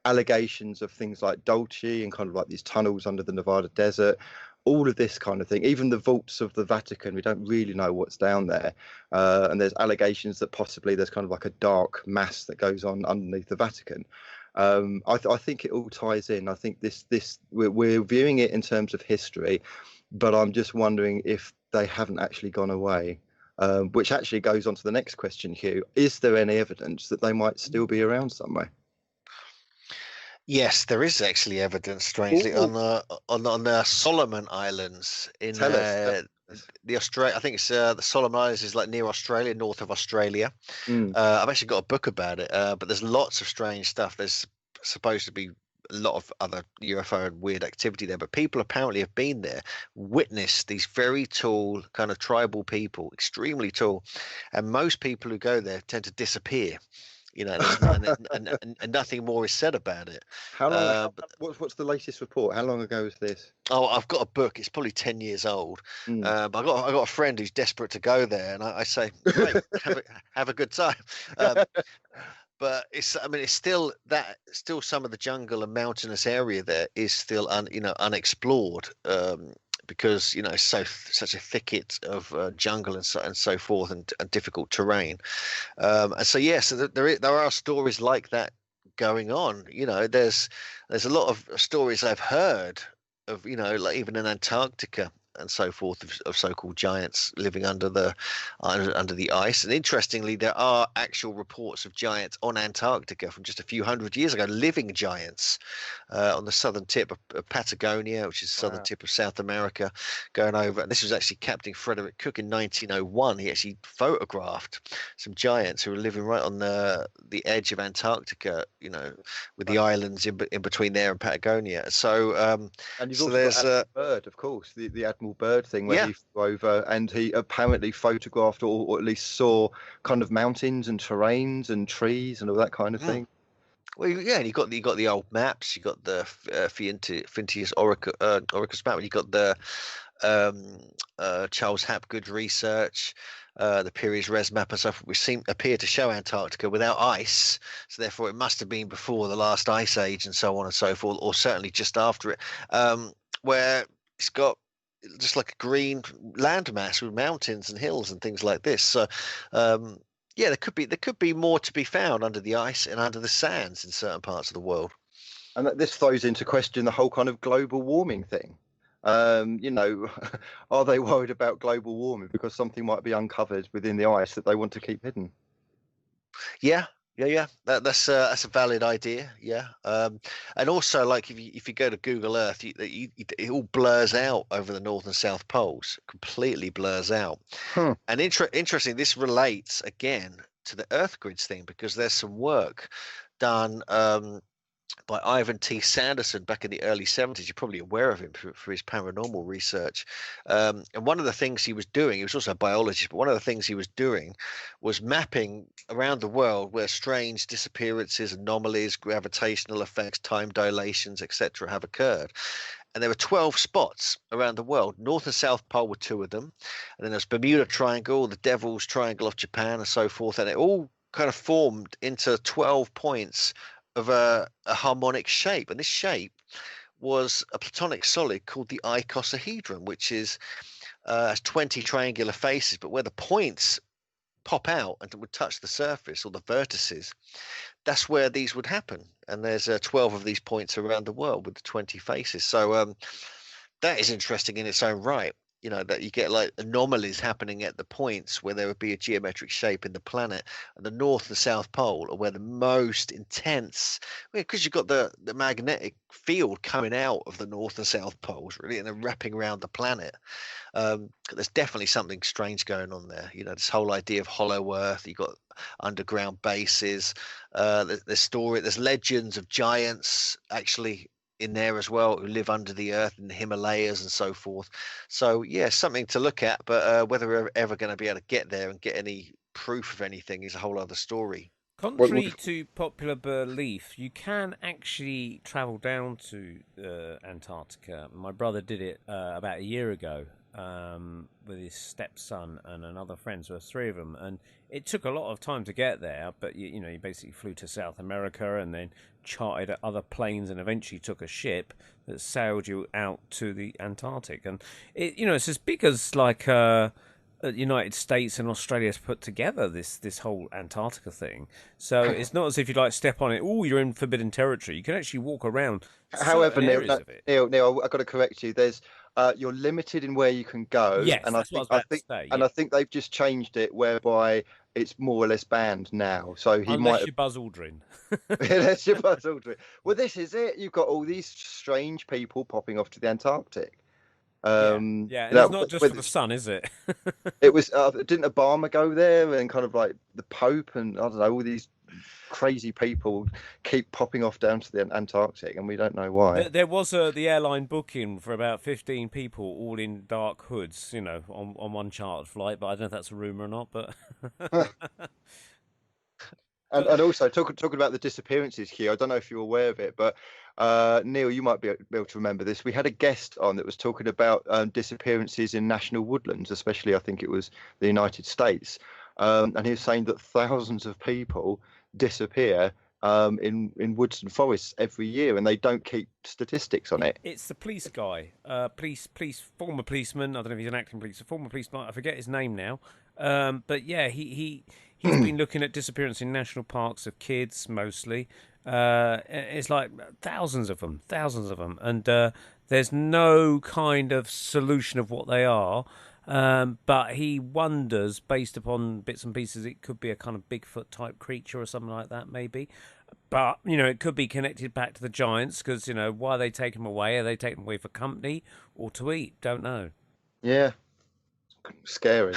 allegations of things like Dolce and kind of like these tunnels under the Nevada desert. All of this kind of thing, even the vaults of the Vatican, we don't really know what's down there. And there's allegations that possibly there's kind of like a dark mass that goes on underneath the Vatican. I think it all ties in. I think we're viewing it in terms of history, but I'm just wondering if they haven't actually gone away. Which actually goes on to the next question, Hugh. Is there any evidence that they might still be around somewhere? Yes, there is actually evidence, strangely, on the Solomon Islands in the Australia. I think it's the Solomon Islands is like near Australia, north of Australia. I've actually got a book about it, but there's lots of strange stuff. There's supposed to be a lot of other UFO and weird activity there, but people apparently have been there, witnessed these very tall kind of tribal people, extremely tall, and most people who go there tend to disappear. And nothing more is said about it. How long? What's the latest report? How long ago is this? Oh, I've got a book. It's probably 10 years old. Mm. But I got a friend who's desperate to go there, and I say, great, have a good time. But it's still some of the jungle and mountainous area there is still unexplored. Because it's such a thicket of jungle and so forth, and difficult terrain, and so there are stories like that going on. There's a lot of stories I've heard of, like even in Antarctica and so forth, of so-called giants living under the ice. And interestingly, there are actual reports of giants on Antarctica from just a few hundred years ago, living giants on the southern tip of Patagonia, which is the southern tip of South America, going over. And this was actually Captain Frederick Cook in 1901. He actually photographed some giants who were living right on the edge of Antarctica, with the islands in between there and Patagonia. So and you've also got Admiral Byrd, of course, the Admiral Byrd thing, where he flew over and he apparently photographed or at least saw kind of mountains and terrains and trees and all that kind of thing. Well, yeah, and you got the old maps. You got the Phintius Oricus map. You got the Charles Hapgood research, the Pires Res map and stuff, which appear to show Antarctica without ice. So therefore, it must have been before the last ice age and so on and so forth, or certainly just after it, where it's got just like a green landmass with mountains and hills and things like this. So there could be more to be found under the ice and under the sands in certain parts of the world. And this throws into question the whole kind of global warming thing. Are they worried about global warming because something might be uncovered within the ice that they want to keep hidden? Yeah. That's a valid idea. Yeah. And also, like if you go to Google Earth, it all blurs out over the North and South poles, completely blurs out. And interesting, this relates again to the Earth grids thing, because there's some work done by Ivan T. Sanderson back in the early 70s. You're probably aware of him for his paranormal research. And one of the things he was doing, he was also a biologist, but one of the things he was doing was mapping around the world where strange disappearances, anomalies, gravitational effects, time dilations, etc. have occurred. And there were 12 spots around the world. North and South Pole were two of them. And then there's Bermuda Triangle, the Devil's Triangle off Japan, and so forth. And it all kind of formed into 12 points of a harmonic shape. And this shape was a platonic solid called the icosahedron, which has 20 triangular faces, but where the points pop out and would touch the surface, or the vertices, that's where these would happen. And there's 12 of these points around the world with the 20 faces. So that is interesting in its own right. That you get like anomalies happening at the points where there would be a geometric shape in the planet, and the North and South Pole are where the most intense, because you've got the magnetic field coming out of the North and South Poles, really, and they're wrapping around the planet. There's definitely something strange going on there. This whole idea of hollow Earth. You've got underground bases. There's legends of giants actually in there as well, who live under the earth in the Himalayas and so forth. So something to look at, but whether we're ever going to be able to get there and get any proof of anything is a whole other story. Contrary to popular belief, you can actually travel down to Antarctica. My brother did it about a year ago with his stepson and another friend. So there were three of them, and it took a lot of time to get there. But you basically flew to South America and then chartered other planes, and eventually took a ship that sailed you out to the Antarctic. And it's as big as like United States and Australia's put together this whole Antarctica thing. So it's not as if you like step on it. Oh, you're in forbidden territory. You can actually walk around. However, Neil, I've got to correct you. There's you're limited in where you can go. Yes, and I think they've just changed it whereby it's more or less banned now. So unless you're Buzz Aldrin. Unless you're Buzz Aldrin. Well, this is it. You've got all these strange people popping off to the Antarctic. And it's not just for the sun, is it? It was. Didn't Obama go there, and kind of like the Pope, and I don't know, all these crazy people keep popping off down to the Antarctic, and we don't know why. There was the airline booking for about 15 people, all in dark hoods, you know, on one chartered flight. But I don't know if that's a rumor or not. But and also talking about the disappearances, Hugh. I don't know if you're aware of it, but Neil, you might be able to remember this. We had a guest on that was talking about disappearances in national woodlands, especially I think it was the United States, and he was saying that thousands of people disappear in woods and forests every year, and they don't keep statistics on it. It's the police guy, former policeman. I don't know if he's an acting police, a former policeman. I forget his name now. But yeah, he's been looking at disappearance in national parks of kids mostly. It's like thousands of them, and there's no kind of solution of what they are. But he wonders, based upon bits and pieces, it could be a kind of Bigfoot type creature or something like that, maybe. But, you know, it could be connected back to the giants because, you know, why are they taking them away? Are they taking them away for company or to eat? Don't know. Yeah. Scary.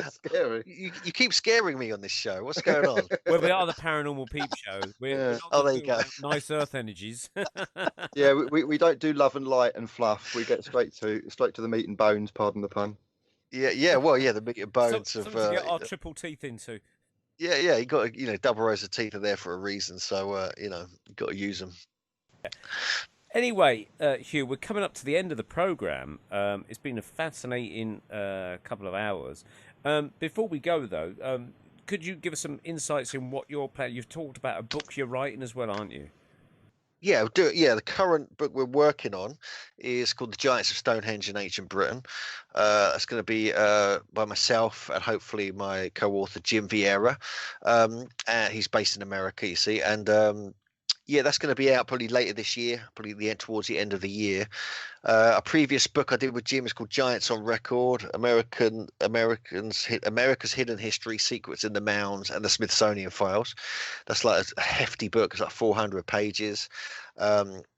Scary. You keep scaring me on this show. What's going on? Well, we are the Paranormal Peep Show. We're not there you go. Nice Earth energies. Yeah, we don't do love and light and fluff. We get straight to the meat and bones. Pardon the pun. Yeah. Well, yeah, the meat and bones Something of. to get our triple teeth into. Yeah. You got double rows of teeth are there for a reason. So you got to use them. Anyway, Hugh, we're coming up to the end of the programme. It's been a fascinating couple of hours. Before we go, though, could you give us some insights in what you're planning? You've talked about a book you're writing as well, aren't you? Yeah, we'll do it. Yeah, the current book we're working on is called The Giants of Stonehenge in Ancient Britain. It's going to be by myself and hopefully my co-author, Jim Vieira. He's based in America, you see, and yeah, that's going to be out probably later this year, probably towards the end of the year. A previous book I did with Jim is called Giants on Record: America's Hidden History, Secrets in the Mounds, and the Smithsonian Files. That's like a hefty book. It's like 400 pages.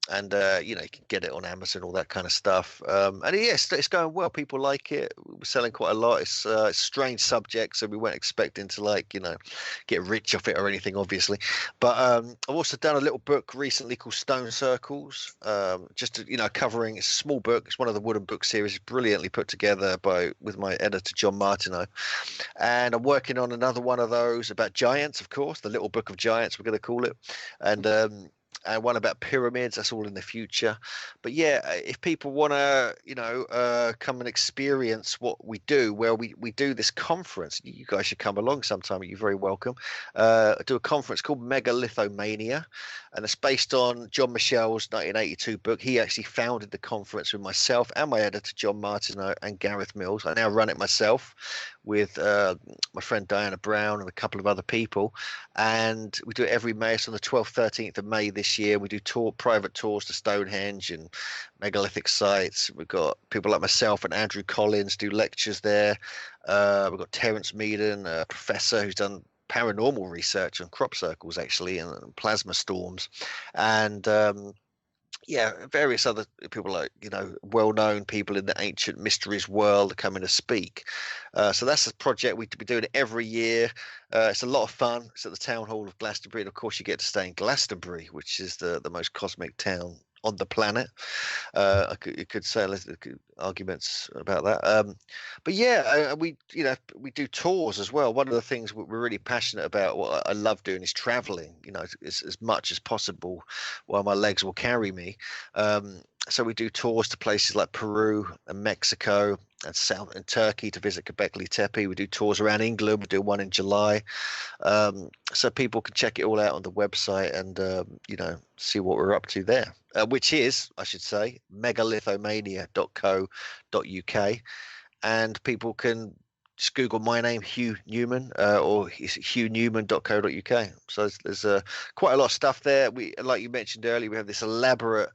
And you can get it on Amazon, all that kind of stuff. And yes, it's going well. People like it. We're selling quite a lot. It's a strange subject, so we weren't expecting to get rich off it or anything, obviously. But I've also done a little book recently called Stone Circles, just covering. It's a small book. It's one of the wooden book series, brilliantly put together with my editor John Martineau. And I'm working on another one of those about giants, of course, the Little Book of Giants, we're going to call it, and one about pyramids. That's all in the future. But yeah, if people want to, come and experience what we do, where we do this conference, you guys should come along sometime. You're very welcome. Do a conference called Megalithomania, and it's based on John Michel's 1982 book. He actually founded the conference with myself and my editor John Martineau and Gareth Mills. I now run it myself with my friend Diana Brown and a couple of other people, and we do it every May. It's on the 12th, 13th of May this year. We do private tours to Stonehenge and megalithic sites. We've got people like myself and Andrew Collins do lectures there. We've got Terence Meaden, a professor who's done paranormal research on crop circles actually and plasma storms, and various other people like well-known people in the ancient mysteries world are coming to speak. So that's a project we'd be doing it every year. It's a lot of fun. It's at the Town Hall of Glastonbury, and of course you get to stay in Glastonbury, which is the most cosmic town on the planet. You could say arguments about that, but yeah, we do tours as well. One of the things we're really passionate about, what I love doing, is traveling, as much as possible while my legs will carry me. So we do tours to places like Peru and Mexico and Turkey to visit Göbekli Tepe. We do tours around England. We do one in July, so people can check it all out on the website and see what we're up to there, which is, I should say, megalithomania.co.uk, and people can just Google my name, Hugh Newman, or hughNewman.co.uk. So there's quite a lot of stuff there. We, like you mentioned earlier, we have this elaborate,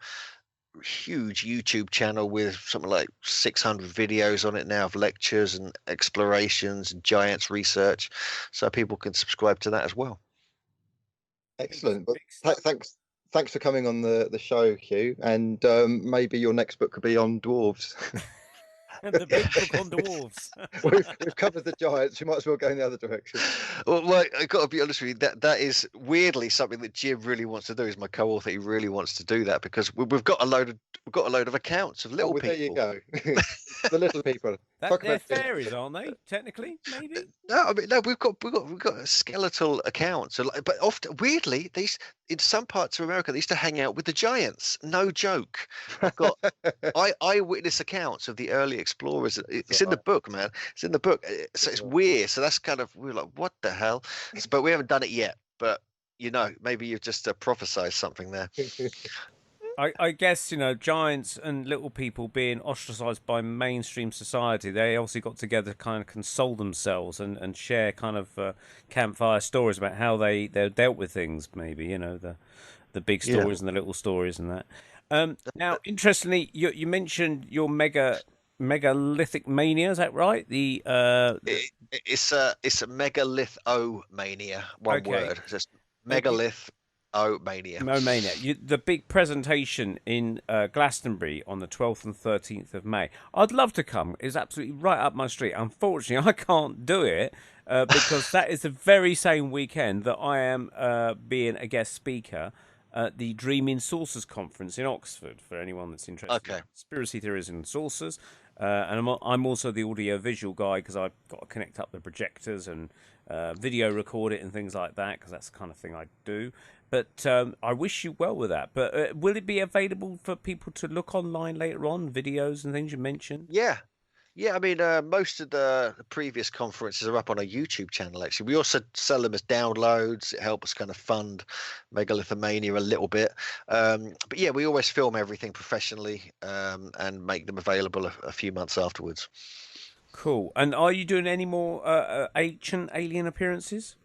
huge YouTube channel with something like 600 videos on it now of lectures and explorations and giants research, so people can subscribe to that as well. Excellent. Thanks for coming on the show, Hugh, and maybe your next book could be on dwarves. The big book on dwarves. We've covered the giants. We might as well go in the other direction. Well, I got to be honest with you. That is weirdly something that Jim really wants to do. Is my co-author? He really wants to do that because we've got a load of accounts of little people. There you go. The little people. They're fairies, aren't they? Technically, maybe. No, I mean no. We've got skeletal accounts, but often weirdly these in some parts of America they used to hang out with the giants. No joke. I've got eyewitness accounts of the early explorers. It's in the book, man. It's in the book. So it's weird. So that's kind of we're like, what the hell? But we haven't done it yet. But maybe you've just prophesized something there. I guess, giants and little people being ostracized by mainstream society, they obviously got together to kind of console themselves and share kind of campfire stories about how they dealt with things, maybe, the big stories and the little stories and that. Now, interestingly, you mentioned your megalithic mania, is that right? It's a megalithomania, one word. It's just megalith. Mania. The big presentation in Glastonbury on the 12th and 13th of May. I'd love to come. It's absolutely right up my street. Unfortunately, I can't do it because that is the very same weekend that I am being a guest speaker at the Dreaming Saucers Conference in Oxford, for anyone that's interested in conspiracy theories and saucers. And I'm also the audio-visual guy because I've got to connect up the projectors and video record it and things like that because that's the kind of thing I do. But I wish you well with that. But will it be available for people to look online later on, videos and things you mentioned? Yeah. I mean, most of the previous conferences are up on our YouTube channel, actually. We also sell them as downloads. It helps kind of fund Megalithomania a little bit. But yeah, we always film everything professionally and make them available a few months afterwards. Cool. And are you doing any more ancient alien appearances?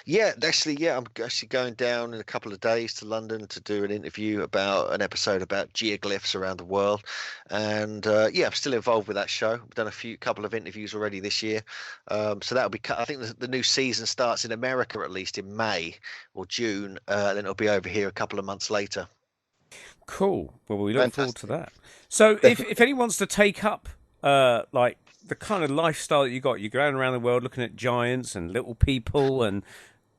Yeah, I'm actually going down in a couple of days to London to do an interview about an episode about geoglyphs around the world, and I'm still involved with that show. We've done a couple of interviews already this year, so that'll be. I think the new season starts in America at least in May or June, then it'll be over here a couple of months later. Cool. Well, we look forward to that. So, if anyone wants to take up like the kind of lifestyle that you're going around the world looking at giants and little people, and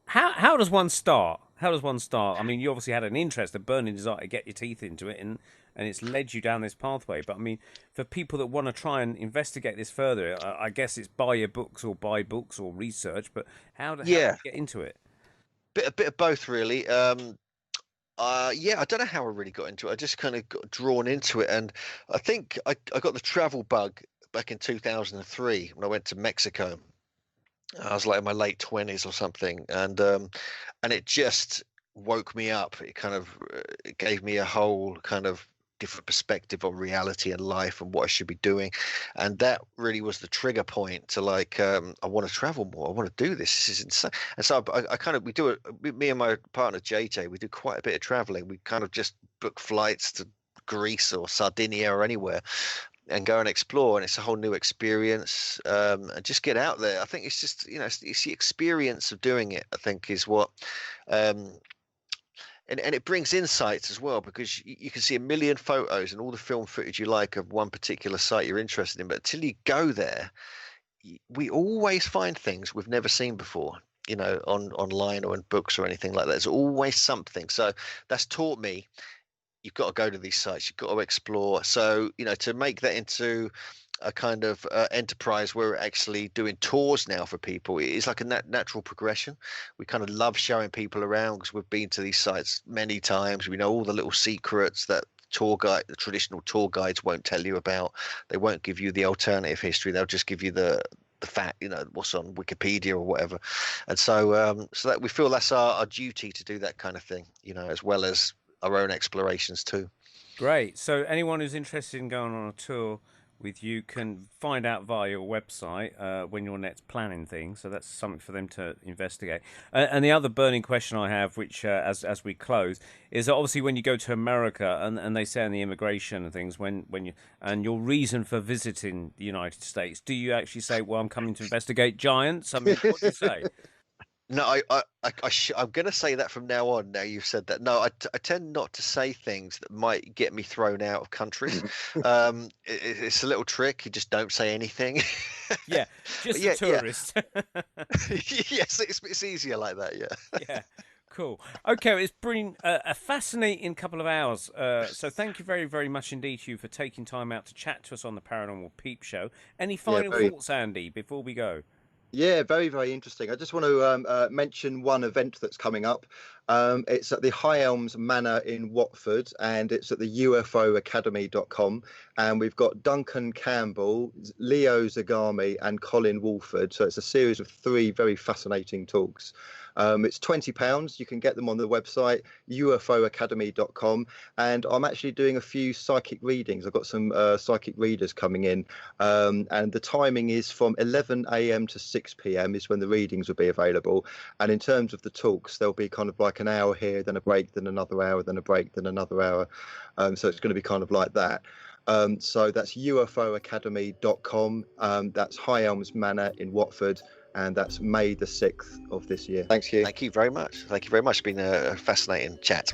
how does one start? I mean, you obviously had an interest, a burning desire to get your teeth into it, and it's led you down this pathway. But I mean, for people that want to try and investigate this further, I guess it's buy books or research. But how do you get into it? A bit of both, really. I don't know how I really got into it. I just kind of got drawn into it, and I think I got the travel bug back in 2003 when I went to Mexico. I was like in my late 20s or something, and it just woke me up. It kind of it gave me a whole kind of different perspective on reality and life and what I should be doing, and that really was the trigger point to like I want to travel more. I want to do this. This is insane. And so we do it. Me and my partner JJ, we do quite a bit of traveling. We kind of just book flights to Greece or Sardinia or anywhere and go and explore, and it's a whole new experience, and just get out there. I think it's just it's the experience of doing it, I think, is what and it brings insights as well, because you can see a million photos and all the film footage you like of one particular site you're interested in, but until you go there, we always find things we've never seen before, online or in books or anything like that. There's always something. So that's taught me you've got to go to these sites, you've got to explore. So, to make that into a kind of enterprise where we're actually doing tours now for people, it's like a natural progression. We kind of love showing people around because we've been to these sites many times. We know all the little secrets that the traditional tour guides won't tell you about. They won't give you the alternative history. They'll just give you the fact, what's on Wikipedia or whatever. And so that we feel that's our duty to do that kind of thing, as well as our own explorations too. Great. So anyone who's interested in going on a tour with you can find out via your website when you're next planning things. So that's something for them to investigate. And the other burning question I have, which as we close, is that obviously when you go to America and they say on the immigration and things, when you and your reason for visiting the United States, do you actually say, well, I'm coming to investigate giants? I mean, what do you say? No, I'm going to say that from now on. Now you've said that. No, I tend not to say things that might get me thrown out of countries. It's a little trick. You just don't say anything. Yeah, just a tourist. Yeah. Yes, it's easier like that. Yeah. Yeah. Cool. Okay, it's been a fascinating couple of hours. So thank you very, very much indeed, Hugh, for taking time out to chat to us on the Paranormal Peep Show. Any final thoughts, Andy, before we go? Yeah, very, very interesting. I just want to mention one event that's coming up. It's at the High Elms Manor in Watford, and it's at the ufoacademy.com. And we've got Duncan Campbell, Leo Zagami, and Colin Wolford. So it's a series of 3 very fascinating talks. It's £20. You can get them on the website, ufoacademy.com. And I'm actually doing a few psychic readings. I've got some psychic readers coming in. And the timing is from 11 a.m. to 6 p.m. is when the readings will be available. And in terms of the talks, there'll be kind of like an hour here, then a break, then another hour, then a break, then another hour. So it's going to be kind of like that. So that's ufoacademy.com. That's High Elms Manor in Watford. And that's May the 6th of this year. Thanks, Hugh. Thank you very much. Thank you very much. It's been a fascinating chat.